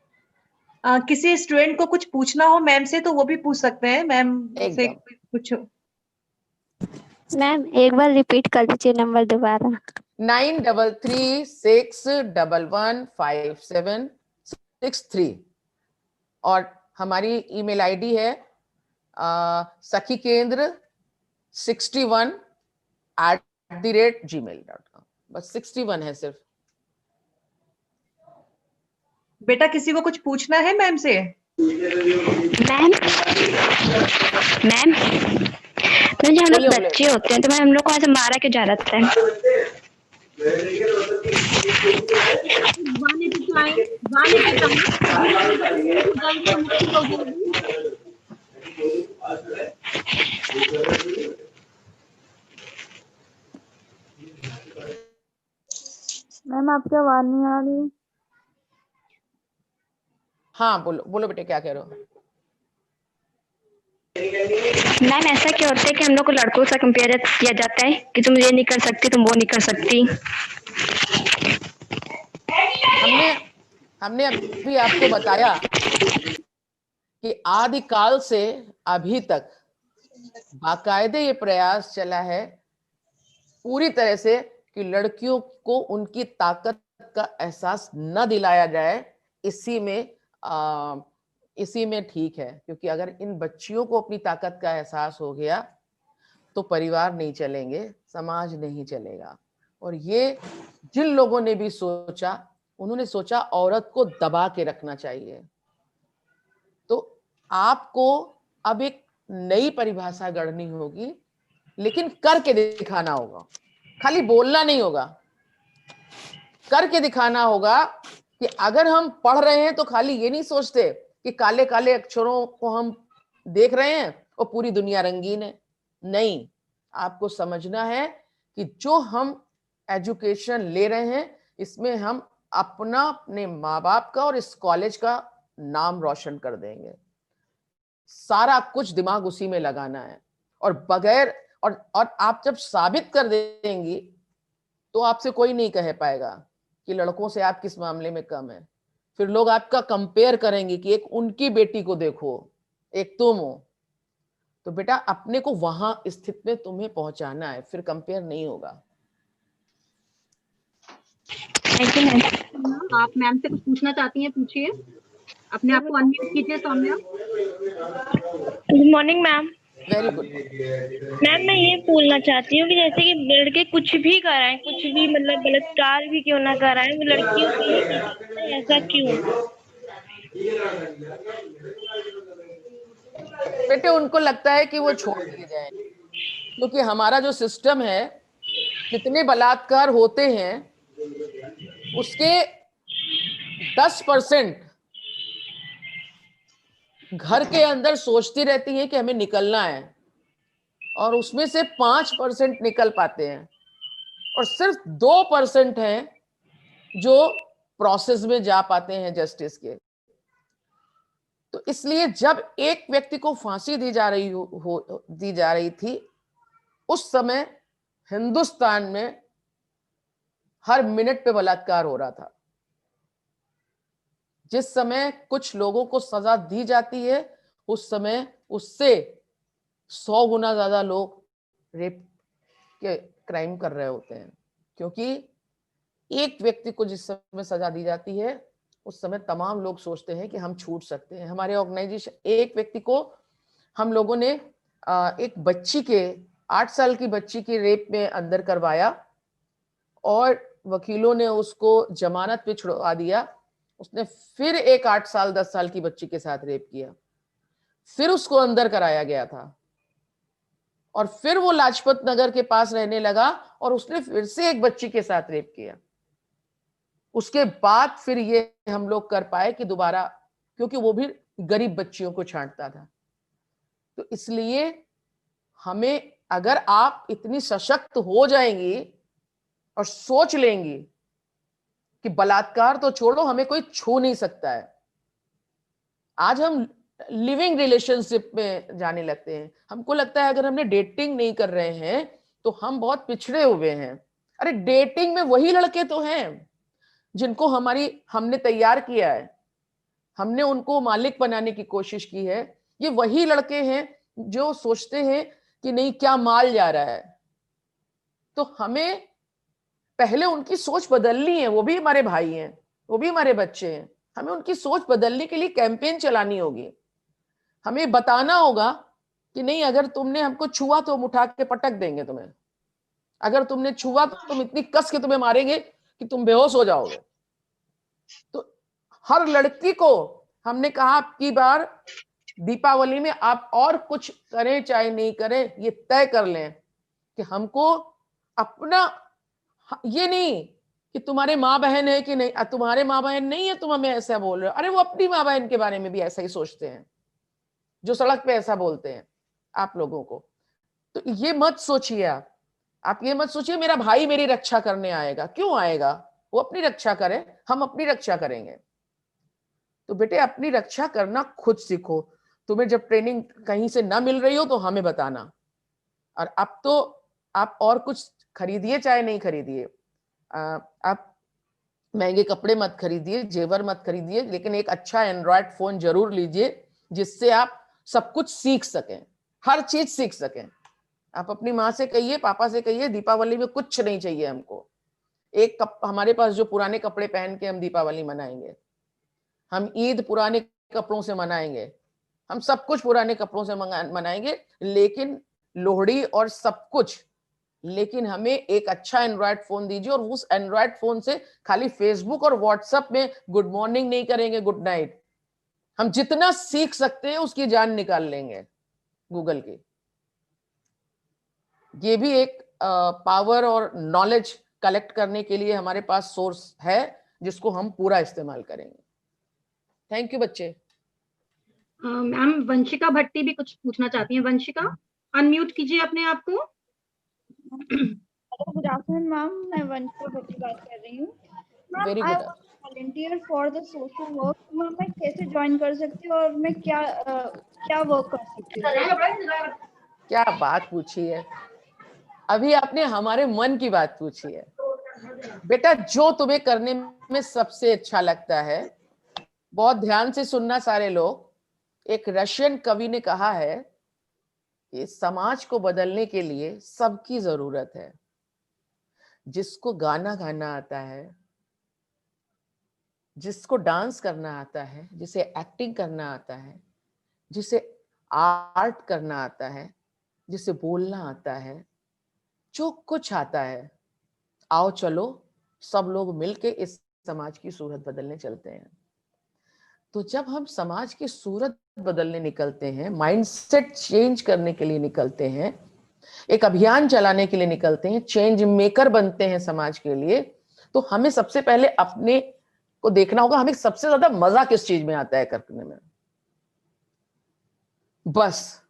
Speaker 3: किसी स्टूडेंट को कुछ पूछना हो मैम से तो वो भी पूछ सकते हैं। मैम से कुछ
Speaker 6: मैम एक बार रिपीट कर दीजिए नंबर दोबारा।
Speaker 4: 9336115763 और हमारी ईमेल आईडी है sakhiKendra61@gmail.com। बस 61 है सिर्फ।
Speaker 3: बेटा किसी को कुछ पूछना है मैम से?
Speaker 6: मैम जब हम लोग बच्चे होते हैं तो मैम हम लोग को ऐसे मारा क्यों जा रहा है? मैम आपकी आवाज नहीं आ रही।
Speaker 4: हाँ बोलो बेटे, क्या कह रहे हो?
Speaker 6: मैम ऐसा क्यों होता है कि हम लोग को लड़कों से कंपेयर किया जाता है कि तुम ये नहीं कर सकती, तुम वो नहीं कर सकती?
Speaker 4: हमने अभी आपको बताया कि आदिकाल से अभी तक बाकायदे ये प्रयास चला है पूरी तरह से कि लड़कियों को उनकी ताकत का एहसास न दिलाया जाए। इसी में ठीक है, क्योंकि अगर इन बच्चियों को अपनी ताकत का एहसास हो गया तो परिवार नहीं चलेंगे, समाज नहीं चलेगा। और ये जिन लोगों ने भी सोचा, उन्होंने सोचा औरत को दबा के रखना चाहिए। तो आपको अब एक नई परिभाषा गढ़नी होगी, लेकिन करके दिखाना होगा, खाली बोलना नहीं होगा, करके दिखाना होगा कि अगर हम पढ़ रहे हैं तो खाली ये नहीं सोचते कि काले काले अक्षरों को हम देख रहे हैं और पूरी दुनिया रंगीन है। नहीं, आपको समझना है कि जो हम एजुकेशन ले रहे हैं इसमें हम अपने माँ बाप का और इस कॉलेज का नाम रोशन कर देंगे। सारा कुछ दिमाग उसी में लगाना है। और बगैर और आप जब साबित कर देंगी तो आपसे कोई नहीं कह पाएगा कि लड़कों से आप किस मामले में कम है। फिर लोग आपका कंपेयर करेंगे कि एक उनकी बेटी को देखो, एक तुम हो। तो बेटा अपने को वहां स्थिति में तुम्हें पहुंचाना है, फिर कंपेयर नहीं होगा।
Speaker 6: Thank you ma'am.
Speaker 1: आप मैम से कुछ पूछना चाहती हैं, पूछिए। अपने आप को अनम्यूट कीजिए Saumya.
Speaker 6: Good morning ma'am.
Speaker 4: Very good
Speaker 6: ma'am मैं ये पूछना चाहती हूँ कि जैसे कि लड़के कुछ भी कराएं, कुछ भी मतलब बलात्कार भी क्यों ना कराएं, वो लड़कियों के लिए ऐसा क्यों?
Speaker 4: बेटे उनको लगता है कि वो छोड़ दिए जाए, क्योंकि हमारा जो सिस्टम है, जितने बलात्कार होते हैं उसके 10% घर के अंदर सोचती रहती है कि हमें निकलना है, और उसमें से 5% निकल पाते हैं, और सिर्फ 2% हैं जो प्रोसेस में जा पाते हैं जस्टिस के। तो इसलिए जब एक व्यक्ति को फांसी दी जा रही थी, उस समय हिंदुस्तान में हर मिनट पे बलात्कार हो रहा था। जिस समय कुछ लोगों को सजा दी जाती है, उस समय उससे 100 गुना ज्यादा लोग रेप के क्राइम कर रहे होते हैं, क्योंकि एक व्यक्ति को जिस समय सजा दी जाती है, उस समय तमाम लोग सोचते हैं कि हम छूट सकते हैं। हमारे ऑर्गेनाइजेशन, एक व्यक्ति को हम लोगों ने एक बच्ची के 8 साल की बच्ची की रेप में अंदर करवाया और वकीलों ने उसको जमानत पे छुड़वा दिया। उसने फिर एक 8 साल 10 साल की बच्ची के साथ रेप किया, फिर उसको अंदर कराया गया था और फिर वो लाजपत नगर के पास रहने लगा और उसने फिर से एक बच्ची के साथ रेप किया। उसके बाद फिर ये हम लोग कर पाए कि दोबारा, क्योंकि वो भी गरीब बच्चियों को छांटता था। तो इसलिए हमें, अगर आप इतनी सशक्त हो जाएंगी और सोच लेंगी कि बलात्कार तो छोड़ो, हमें कोई छू नहीं सकता है। आज हम लिविंग रिलेशनशिप में जाने लगते हैं। हमको लगता है अगर हमने डेटिंग नहीं कर रहे हैं तो हम बहुत पिछड़े हुए हैं। अरे डेटिंग में वही लड़के तो हैं जिनको हमने तैयार किया है, हमने उनको मालिक बनाने की कोशिश की है। ये वही लड़के हैं जो सोचते हैं कि नहीं, क्या माल जा रहा है। तो हमें पहले उनकी सोच बदलनी है। वो भी हमारे भाई हैं, वो भी हमारे बच्चे हैं। हमें उनकी सोच बदलने के लिए कैंपेन चलानी होगी। हमें बताना होगा कि नहीं, अगर तुमने हमको छुआ तो हम उठा के पटक देंगे तुम्हें। अगर तुमने छुआ तो तुम इतनी कस के तुम्हें मारेंगे कि तुम बेहोश हो जाओगे। तो हर लड़की को हमने कहा, अब की बार दीपावली में आप और कुछ करें चाहे नहीं करें, ये तय कर लें कि हमको अपना, ये नहीं कि तुम्हारे माँ बहन है कि नहीं, तुम्हारे माँ बहन नहीं है तुम हमें ऐसा बोल रहे हो। अरे वो अपनी माँ बहन के बारे में भी ऐसा ही सोचते हैं जो सड़क पे ऐसा बोलते हैं आप लोगों को। तो ये मत सोचिए, आप ये मत सोचिए मेरा भाई मेरी रक्षा करने आएगा। क्यों आएगा? वो अपनी रक्षा करे, हम अपनी रक्षा करेंगे। तो बेटे अपनी रक्षा करना खुद सीखो। तुम्हें जब ट्रेनिंग कहीं से ना मिल रही हो तो हमें बताना। और अब तो आप और कुछ खरीदिए चाहे नहीं खरीदिए, आप महंगे कपड़े मत खरीदिए, जेवर मत खरीदिए, लेकिन एक अच्छा एंड्रॉयड फोन जरूर लीजिए जिससे आप सब कुछ सीख सकें, हर चीज सीख सकें। आप अपनी माँ से कहिए, पापा से कहिए, दीपावली में कुछ नहीं चाहिए हमको। हमारे पास जो पुराने कपड़े पहन के हम दीपावली मनाएंगे, हम ईद पुराने कपड़ों से मनाएंगे, हम सब कुछ पुराने कपड़ों से मनाएंगे, लेकिन लोहड़ी और सब कुछ, लेकिन हमें एक अच्छा एंड्रॉयड फोन दीजिए। और उस एंड्रॉयड फोन से खाली फेसबुक और व्हाट्सएप में गुड मॉर्निंग नहीं करेंगे, गुड नाइट। हम जितना सीख सकते हैं उसकी जान निकाल लेंगे गूगल की। ये भी एक पावर और नॉलेज कलेक्ट करने के लिए हमारे पास सोर्स है जिसको हम पूरा इस्तेमाल करेंगे। थैंक यू बच्चे।
Speaker 1: मैम वंशिका भट्टी भी कुछ पूछना चाहती हैं। वंशिका, अनम्यूट कीजिए अपने आप को।
Speaker 8: गुड आफ्टरनून मैम, मैं वंशिका भट्टी बात कर रही हूँ।
Speaker 4: Very
Speaker 8: ma'am, I
Speaker 4: good.
Speaker 8: Want to volunteer for the social work. Ma'am मैं कैसे ज्वाइन कर सकती हूँ और मैं क्या वर्क कर सकती हूँ?
Speaker 4: क्या बात पूछी है, अभी आपने हमारे मन की बात पूछी है। बेटा जो तुम्हें करने में सबसे अच्छा लगता है, बहुत ध्यान से सुनना सारे लोग। एक रशियन कवि ने कहा है कि समाज को बदलने के लिए सबकी जरूरत है। जिसको गाना गाना आता है, जिसको डांस करना आता है, जिसे एक्टिंग करना आता है, जिसे आर्ट करना आता है, जिसे बोलना आता है, जो कुछ आता है, आओ चलो सब लोग मिलके इस समाज की सूरत बदलने चलते हैं। तो जब हम समाज की सूरत बदलने निकलते हैं, माइंडसेट चेंज करने के लिए निकलते हैं, एक अभियान चलाने के लिए निकलते हैं, चेंज मेकर बनते हैं समाज के लिए, तो हमें सबसे पहले अपने को देखना होगा हमें सबसे ज्यादा मजा किस चीज में आता है करने में। बस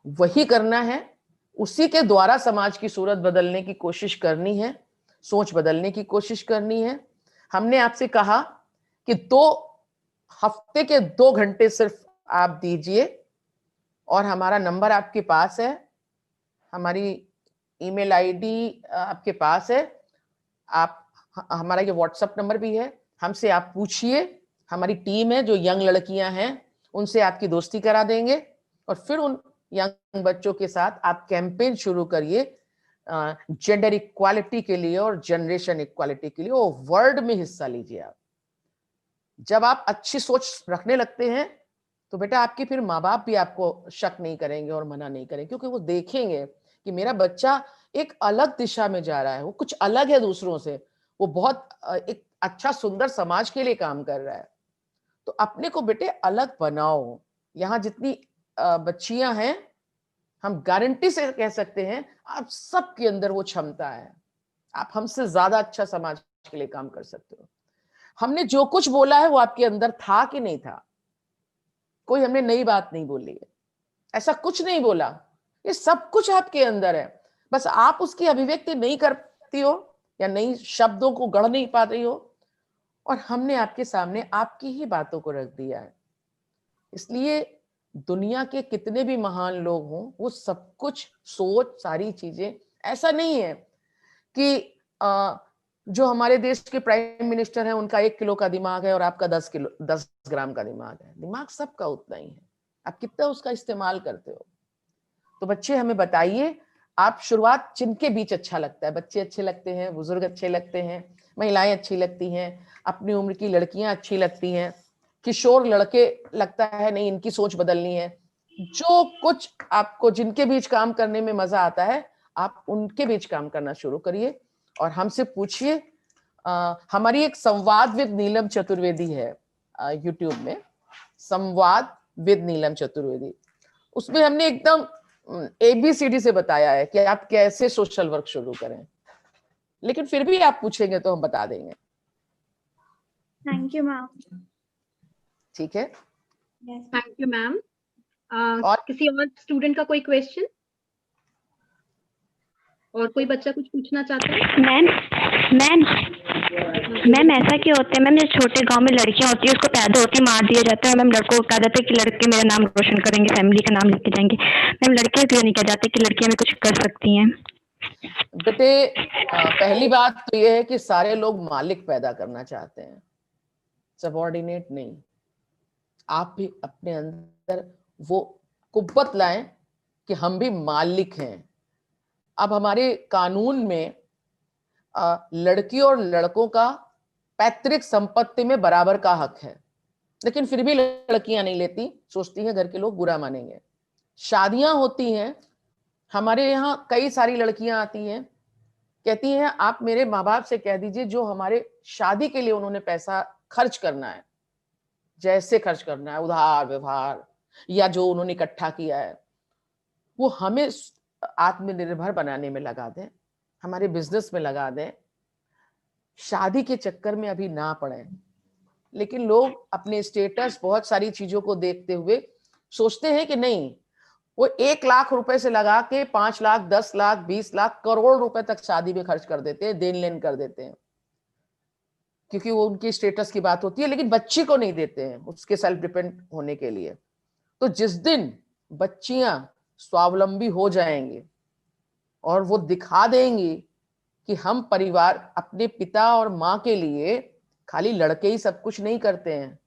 Speaker 4: वही करना है, उसी के द्वारा समाज की सूरत बदलने की कोशिश करनी है, सोच बदलने की कोशिश करनी है। हमने आपसे कहा कि हफ्ते के 2 घंटे सिर्फ आप दीजिए और हमारा नंबर आपके पास है, हमारी ईमेल आईडी आपके पास है। आप हमारा ये व्हाट्सएप नंबर भी है, हमसे आप पूछिए, हमारी टीम है जो यंग लड़कियां हैं उनसे आपकी दोस्ती करा देंगे और फिर उन यंग बच्चों के साथ आप कैंपेन शुरू करिए जेंडर इक्वालिटी के लिए और जनरेशन इक्वालिटी के लिए, वो वर्ल्ड में हिस्सा लीजिए आप। जब आप अच्छी सोच रखने लगते हैं तो बेटा आपके फिर माँ बाप भी आपको शक नहीं करेंगे और मना नहीं करेंगे, क्योंकि वो देखेंगे कि मेरा बच्चा एक अलग दिशा में जा रहा है, वो कुछ अलग है दूसरों से, वो बहुत एक अच्छा सुंदर समाज के लिए काम कर रहा है। तो अपने को बेटे अलग बनाओ। यहाँ जितनी बच्चियां हैं, हम गारंटी से कह सकते हैं आप सबके अंदर वो क्षमता है, आप हमसे ज्यादा अच्छा समाज के लिए काम कर सकते हो। हमने जो कुछ बोला है वो आपके अंदर था कि नहीं था? कोई हमने नई बात नहीं बोली है, ऐसा कुछ नहीं बोला, ये सब कुछ आपके अंदर है, बस आप उसकी अभिव्यक्ति नहीं करती हो या नई शब्दों को गढ़ नहीं पा रही हो, और हमने आपके सामने आपकी ही बातों को रख दिया है। इसलिए दुनिया के कितने भी महान लोग हों, वो सब कुछ सोच सारी चीजें, ऐसा नहीं है कि जो हमारे देश के प्राइम मिनिस्टर हैं उनका 1 किलो का दिमाग है और आपका 10 ग्राम का दिमाग है। दिमाग सबका उतना ही है, आप कितना उसका इस्तेमाल करते हो। तो बच्चे हमें बताइए, आप शुरुआत जिनके बीच अच्छा लगता है, बच्चे अच्छे लगते हैं, बुजुर्ग अच्छे लगते हैं, महिलाएं अच्छी लगती हैं, अपनी उम्र की लड़कियां अच्छी लगती हैं, किशोर लड़के लगता है नहीं इनकी सोच बदलनी है, जो कुछ आपको जिनके बीच काम करने में मजा आता है आप उनके बीच काम करना शुरू करिए और हमसे पूछिए। हमारी एक संवाद विद नीलम चतुर्वेदी है यूट्यूब में, संवाद विद नीलम चतुर्वेदी, उसमें हमने एकदम ABCD से बताया है कि आप कैसे सोशल वर्क शुरू करें, लेकिन फिर भी आप पूछेंगे तो हम बता देंगे।
Speaker 8: Thank you ma'am.
Speaker 4: ठीक है,
Speaker 1: थैंक यू मैम।
Speaker 4: और
Speaker 1: किसी और स्टूडेंट का कोई क्वेश्चन, और कोई बच्चा कुछ पूछना चाहता है?
Speaker 6: मैम ऐसा क्यों होता है मैम, जब छोटे गांव में लड़कियां होती है उसको पैदा होते मार दिया जाता है मैम, लड़कों को कहा जाता है कि लड़के मेरा नाम रोशन करेंगे, फैमिली का नाम लेके जाएंगे। मैम लड़कियां क्यों नहीं कहा जाते कि लड़कियां में कुछ कर सकती हैं?
Speaker 4: बेटे पहली बात तो ये है कि सारे लोग मालिक पैदा करना चाहते हैं, सबऑर्डिनेट नहीं। आप भी अपने अंदर वो कुव्वत लाएं कि हम भी मालिक हैं। अब हमारे कानून में लड़की और लड़कों का पैतृक संपत्ति में बराबर का हक है, लेकिन फिर भी लड़कियां नहीं लेती, सोचती हैं घर के लोग बुरा मानेंगे। शादियां होती हैं, हमारे यहाँ कई सारी लड़कियां आती हैं, कहती हैं आप मेरे माँ बाप से कह दीजिए जो हमारे शादी के लिए उन्होंने पैसा खर्च करना है, जैसे खर्च करना है, उधार व्यवहार या जो उन्होंने इकट्ठा किया है, वो हमें आत्मनिर्भर बनाने में लगा दें, हमारे बिजनेस में लगा दें, शादी के चक्कर में अभी ना पड़े। लेकिन लोग अपने स्टेटस बहुत सारी चीजों को देखते हुए सोचते हैं कि नहीं, वो 1 लाख रुपए से लगा के 5 लाख 10 लाख 20 लाख करोड़ रुपए तक शादी में खर्च कर देते हैं, देन लेन कर देते हैं, क्योंकि वो उनकी स्टेटस की बात होती है, लेकिन बच्ची को नहीं देते हैं उसके सेल्फ डिपेंड होने के लिए। तो जिस दिन बच्चियां स्वावलंबी हो जाएंगी और वो दिखा देंगी कि हम परिवार अपने पिता और माँ के लिए खाली लड़के ही सब कुछ नहीं करते हैं,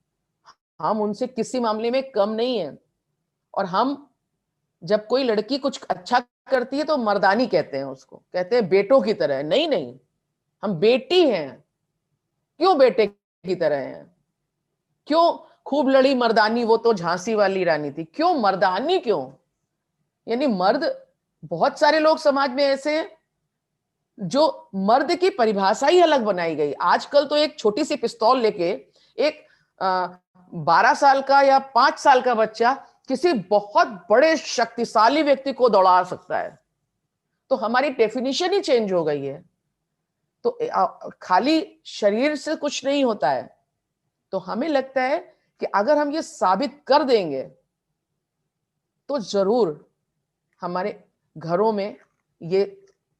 Speaker 4: हम उनसे किसी मामले में कम नहीं है, और हम जब कोई लड़की कुछ अच्छा करती है तो मर्दानी कहते हैं उसको, कहते हैं बेटों की तरह। नहीं नहीं, हम बेटी हैं। क्यों बेटे की तरह हैं? क्यों खूब लड़ी मर्दानी, वो तो झांसी वाली रानी थी, क्यों मर्दानी क्यों? यानी मर्द, बहुत सारे लोग समाज में ऐसे हैं जो मर्द की परिभाषा ही अलग बनाई गई। आजकल तो एक छोटी सी पिस्तौल लेके एक 12 साल का या 5 साल का बच्चा किसी बहुत बड़े शक्तिशाली व्यक्ति को दौड़ा सकता है। तो हमारी डेफिनेशन ही चेंज हो गई है। तो खाली शरीर से कुछ नहीं होता है। तो हमें लगता है कि अगर हम ये साबित कर देंगे तो जरूर हमारे घरों में ये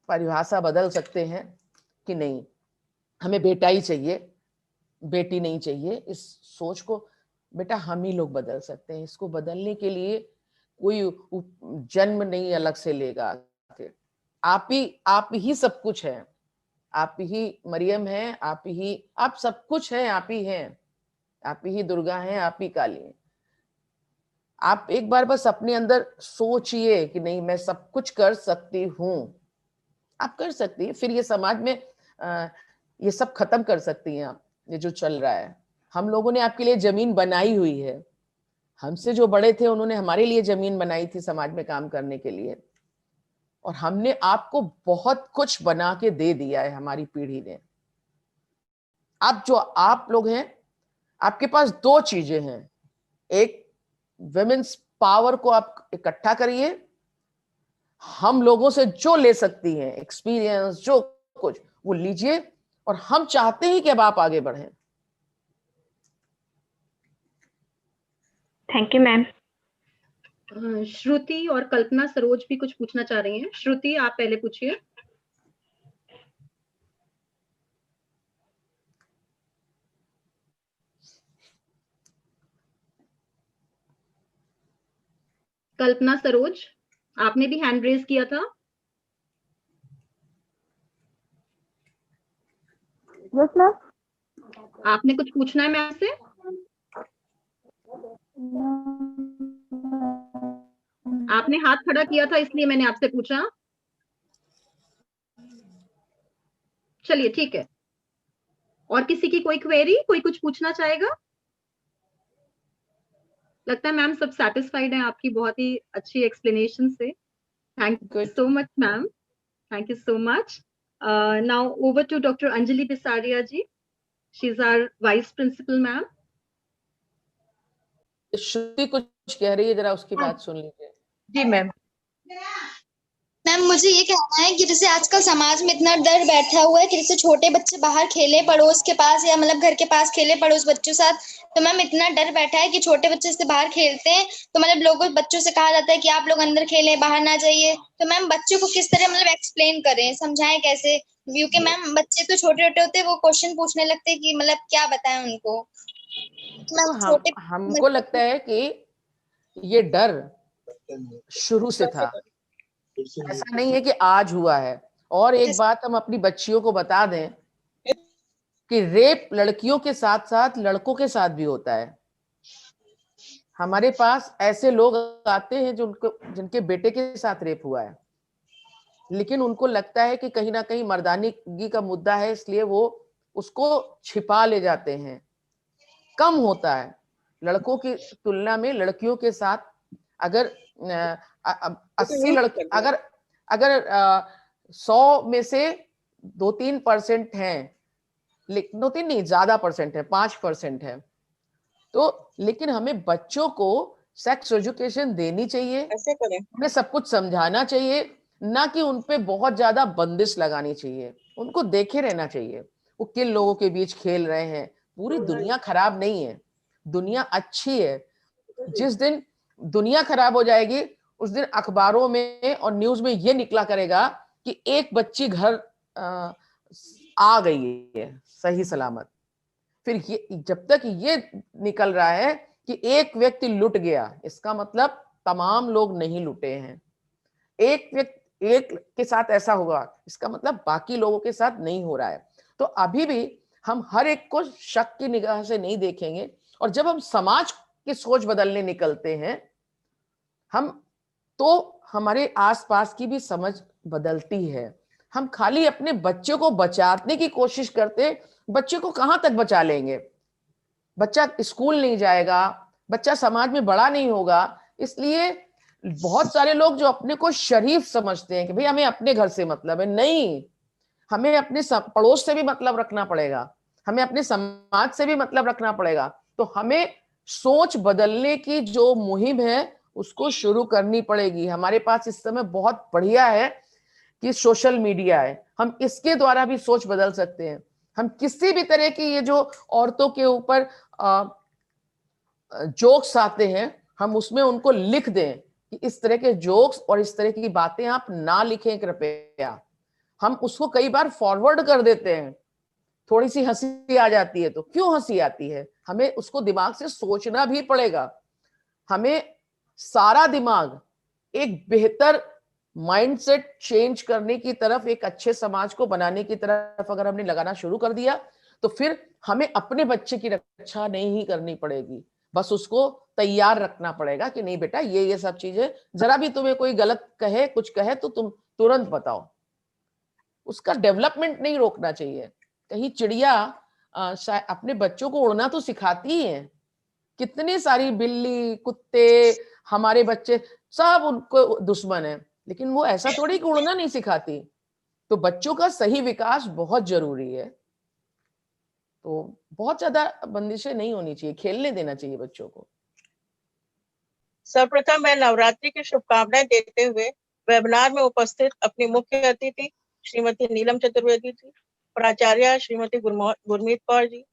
Speaker 4: परिभाषा बदल सकते हैं कि नहीं, हमें बेटा ही चाहिए, बेटी नहीं चाहिए। इस सोच को बेटा हम ही लोग बदल सकते हैं। इसको बदलने के लिए कोई जन्म नहीं अलग से लेगा, आप ही सब कुछ है। आप ही मरियम हैं, आप सब कुछ हैं, आप ही हैं, आप ही दुर्गा हैं, आप ही काली हैं। आप एक बार बस अपने अंदर सोचिए कि नहीं, मैं सब कुछ कर सकती हूँ। आप कर सकती है, फिर ये समाज में ये सब खत्म कर सकती हैं आप, ये जो चल रहा है। हम लोगों ने आपके लिए जमीन बनाई हुई है, हमसे जो बड़े थे उन्होंने हमारे लिए जमीन बनाई थी समाज में काम करने के लिए, और हमने आपको बहुत कुछ बना के दे दिया है हमारी पीढ़ी ने। अब जो आप लोग हैं, आपके पास दो चीजें हैं, एक विमेन्स पावर को आप इकट्ठा करिए, हम लोगों से जो ले सकती हैं एक्सपीरियंस, जो कुछ वो लीजिए, और हम चाहते हैं कि अब आप आगे बढ़ें।
Speaker 6: Thank you ma'am.
Speaker 1: श्रुति और कल्पना सरोज भी कुछ पूछना चाह रही हैं। श्रुति, आप पहले पूछिए। कल्पना सरोज, आपने भी हैंड रेज किया था।
Speaker 8: Yes ma'am.
Speaker 1: आपने कुछ पूछना है मैम से? आपने हाथ खड़ा किया था इसलिए मैंने आपसे पूछा। चलिए ठीक है। और किसी की कोई क्वेरी, कोई कुछ पूछना चाहेगा? लगता है मैम सब सेटिस्फाइड हैं आपकी बहुत ही अच्छी एक्सप्लेनेशन से। Thank you so much ma'am, thank you so much. Now over to doctor Anjali Bisaria ji, she is our vice principal ma'am.
Speaker 4: Shruti कुछ कह रही है, जरा उसकी बात सुन लीजिए।
Speaker 3: जी मैम।
Speaker 9: मैम मुझे ये कहना है कि जैसे आजकल समाज में इतना डर बैठा हुआ है कि जैसे छोटे बच्चे बाहर खेले पड़ोस के पास या मतलब घर के पास खेले पड़ोस बच्चों साथ, तो मैम इतना डर बैठा है कि छोटे बच्चे से बाहर खेलते हैं तो मतलब लोगों बच्चों से कहा जाता है कि आप लोग अंदर खेलें, बाहर ना जाइए। तो मैम बच्चों को किस तरह मतलब एक्सप्लेन करें, समझाएं कैसे, क्योंकि मैम बच्चे तो छोटे छोटे होते हैं, वो क्वेश्चन पूछने लगते हैं कि मतलब क्या बताएं उनको।
Speaker 4: तो हमको लगता है कि ये डर शुरू से था, ऐसा नहीं है कि आज हुआ है। और एक बात हम अपनी बच्चियों को बता दें कि रेप लड़कियों के साथ साथ लड़कों के साथ भी होता है। हमारे पास ऐसे लोग आते हैं जिनके बेटे के साथ रेप हुआ है, लेकिन उनको लगता है कि कहीं ना कहीं मर्दानगी का मुद्दा है, इसलिए वो उसको छिपा ले जाते हैं। कम होता है लड़कों की तुलना में लड़कियों के साथ। अगर 80 लड़के, अगर 100 में से 2-3% हैं, लेकिन 2-3 नहीं, ज्यादा परसेंट है, 5% है, तो लेकिन हमें बच्चों को सेक्स एजुकेशन देनी चाहिए, उन्हें सब कुछ समझाना चाहिए, ना कि उनपे बहुत ज्यादा बंदिश लगानी चाहिए। उनको देखे रहना चाहिए वो किन लोगों के बीच खेल रहे हैं। पूरी दुनिया खराब नहीं है, दुनिया अच्छी है। जिस दिन दुनिया खराब हो जाएगी उस दिन अखबारों में और न्यूज में ये निकला करेगा कि एक बच्ची घर आ गई है सही सलामत। फिर ये जब तक ये निकल रहा है कि एक व्यक्ति लुट गया, इसका मतलब तमाम लोग नहीं लुटे हैं। एक व्यक्ति एक के साथ ऐसा होगा, इसका मतलब बाकी लोगों के साथ नहीं हो रहा है। तो अभी भी हम हर एक को शक की निगाह से नहीं देखेंगे, और जब हम समाज की सोच बदलने निकलते हैं तो हमारे आसपास की भी समझ बदलती है। हम खाली अपने बच्चों को बचाने की कोशिश करते, बच्चे को कहां तक बचा लेंगे? बच्चा स्कूल नहीं जाएगा, बच्चा समाज में बड़ा नहीं होगा। इसलिए बहुत सारे लोग जो अपने को शरीफ समझते हैं कि भाई हमें अपने घर से मतलब है, नहीं, हमें अपने पड़ोस से भी मतलब रखना पड़ेगा, हमें अपने समाज से भी मतलब रखना पड़ेगा। तो हमें सोच बदलने की जो मुहिम है उसको शुरू करनी पड़ेगी। हमारे पास इस समय बहुत बढ़िया है कि सोशल मीडिया है, हम इसके द्वारा भी सोच बदल सकते हैं। हम किसी भी तरह की ये जो औरतों के ऊपर जोक्स आते हैं, हम उसमें उनको लिख दें कि इस तरह के जोक्स और इस तरह की बातें आप ना लिखें कृपया। हम उसको कई बार फॉरवर्ड कर देते हैं, थोड़ी सी हंसी आ जाती है, तो क्यों हंसी आती है, हमें उसको दिमाग से सोचना भी पड़ेगा। हमें सारा दिमाग एक बेहतर माइंडसेट चेंज करने की तरफ, एक अच्छे समाज को बनाने की तरफ अगर हमने लगाना शुरू कर दिया तो फिर हमें अपने बच्चे की रक्षा नहीं ही करनी पड़ेगी, बस उसको तैयार रखना पड़ेगा कि नहीं बेटा ये सब चीजें, जरा भी तुम्हें कोई गलत कहे कुछ कहे तो तुम तुरंत बताओ। उसका डेवलपमेंट नहीं रोकना चाहिए। कहीं चिड़िया अपने बच्चों को उड़ना तो सिखाती ही है, कितनी सारी बिल्ली कुत्ते हमारे बच्चे सब उनको दुश्मन है, लेकिन वो ऐसा थोड़ी कि उड़ना नहीं सिखाती। तो बच्चों का सही विकास बहुत जरूरी है, तो बहुत ज्यादा बंदिशें नहीं होनी चाहिए, खेलने देना चाहिए बच्चों को।
Speaker 10: सर्वप्रथम मैं नवरात्रि की शुभकामनाएं देते हुए वेबिनार में उपस्थित अपनी मुख्य अतिथि श्रीमती नीलम चतुर्वेदी जी, प्राचार्य श्रीमती गुरमीत कौर जी,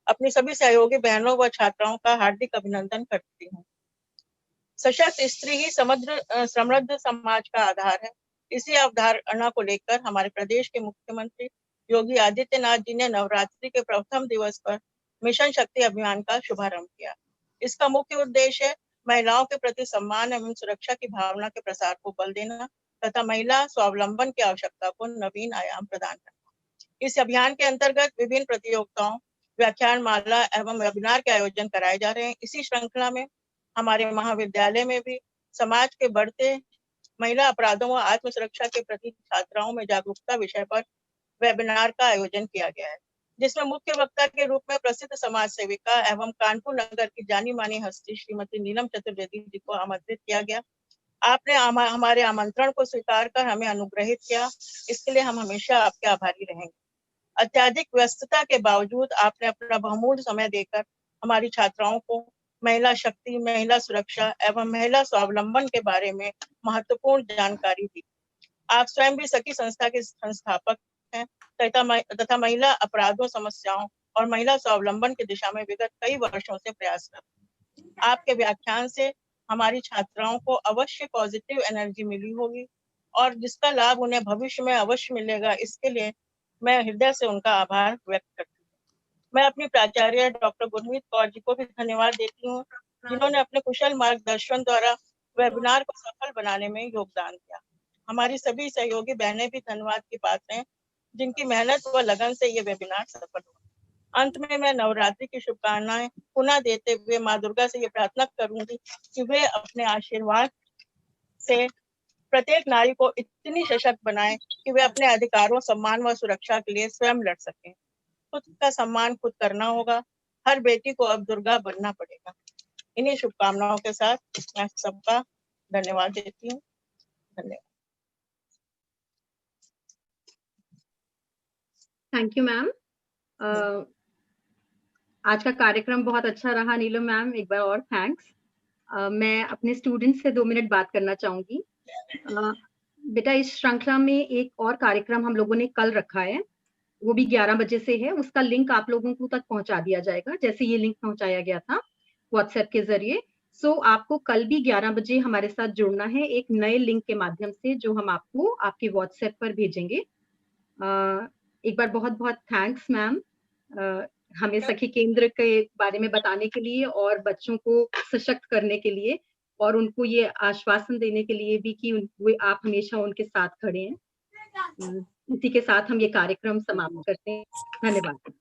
Speaker 10: अपनी सभी सहयोगी बहनों व छात्राओं का हार्दिक अभिनंदन करती हूँ। सशक्त स्त्री ही समृद्ध समाज का आधार है। इसी अवधारणा को लेकर हमारे प्रदेश के मुख्यमंत्री योगी आदित्यनाथ जी ने नवरात्रि के प्रथम दिवस पर मिशन शक्ति अभियान का शुभारंभ किया। इसका मुख्य उद्देश्य है महिलाओं के प्रति सम्मान एवं सुरक्षा की भावना के प्रसार को बल देना तथा महिला स्वावलंबन की आवश्यकता को नवीन आयाम प्रदान करना। इस अभियान के अंतर्गत विभिन्न प्रतियोगिताओं, व्याख्यान माला एवं वेबिनार के आयोजन कराए जा रहे हैं। इसी श्रृंखला में हमारे महाविद्यालय में भी समाज के बढ़ते महिला अपराधों व आत्म सुरक्षा के प्रति छात्राओं में जागरूकता विषय पर वेबिनार का आयोजन किया गया है, जिसमें मुख्य वक्ता के रूप में प्रसिद्ध समाज सेविका एवं कानपुर नगर की जानी मानी हस्ती श्रीमती नीलम चतुर्वेदी जी को आमंत्रित किया गया। आपने हमारे आमंत्रण को स्वीकार कर हमें अनुग्रहित किया, इसके लिए हम हमेशा आपके आभारी रहेंगे। अत्यधिक व्यस्तता के बावजूद आपने अपना बहुमूल्य समय देकर हमारी छात्राओं को महिला शक्ति, महिला सुरक्षा एवं महिला स्वावलंबन के बारे में महत्वपूर्ण जानकारी दी। आप स्वयं भी सखी संस्था के संस्थापक हैं तथा महिला अपराधों, समस्याओं और महिला स्वावलंबन की दिशा में विगत कई वर्षों से प्रयासरत। आपके व्याख्यान से हमारी छात्राओं को अवश्य पॉजिटिव एनर्जी मिली होगी और जिसका लाभ उन्हें भविष्य में अवश्य मिलेगा। इसके लिए मैं हृदय से उनका आभार व्यक्त करती हूँ। मैं अपनी प्राचार्य डॉक्टर गुरमीत कौर जी को भी धन्यवाद देती हूँ, जिन्होंने अपने कुशल मार्गदर्शन द्वारा वेबिनार को सफल बनाने में योगदान दिया। हमारी सभी सहयोगी बहनें भी धन्यवाद की पात्र हैं, जिनकी मेहनत व लगन से ये वेबिनार सफल हुआ। अंत में मैं नवरात्रि की शुभकामनाएं पुनः देते हुए माँ दुर्गा से ये प्रार्थना करूंगी कि वे अपने आशीर्वाद से प्रत्येक नारी को इतनी सशक्त बनाएं कि वे अपने अधिकारों, सम्मान व सुरक्षा के लिए स्वयं लड़ सकें। खुद का सम्मान खुद करना होगा। हर बेटी को अब दुर्गा बनना पड़ेगा। इन्हीं शुभकामनाओं के साथ मैं सबका धन्यवाद देती हूँ। धन्यवाद।
Speaker 1: Thank you ma'am. आज का कार्यक्रम बहुत अच्छा रहा नीलम मैम, एक बार और थैंक्स। मैं अपने स्टूडेंट से 2 मिनट बात करना चाहूंगी। बेटा, इस श्रृंखला में एक और कार्यक्रम हम लोगों ने कल रखा है, वो भी 11 बजे से है। उसका लिंक आप लोगों को तक पहुंचा दिया जाएगा, जैसे ये लिंक पहुंचाया गया था व्हाट्सएप के जरिए। सो आपको कल भी 11 बजे हमारे साथ जुड़ना है एक नए लिंक के माध्यम से, जो हम आपको आपके व्हाट्सएप पर भेजेंगे। एक बार बहुत बहुत थैंक्स मैम, हमें सखी केंद्र के बारे में बताने के लिए और बच्चों को सशक्त करने के लिए और उनको ये आश्वासन देने के लिए भी कि आप हमेशा उनके साथ खड़े हैं। इसी के साथ हम ये कार्यक्रम समाप्त करते हैं। धन्यवाद।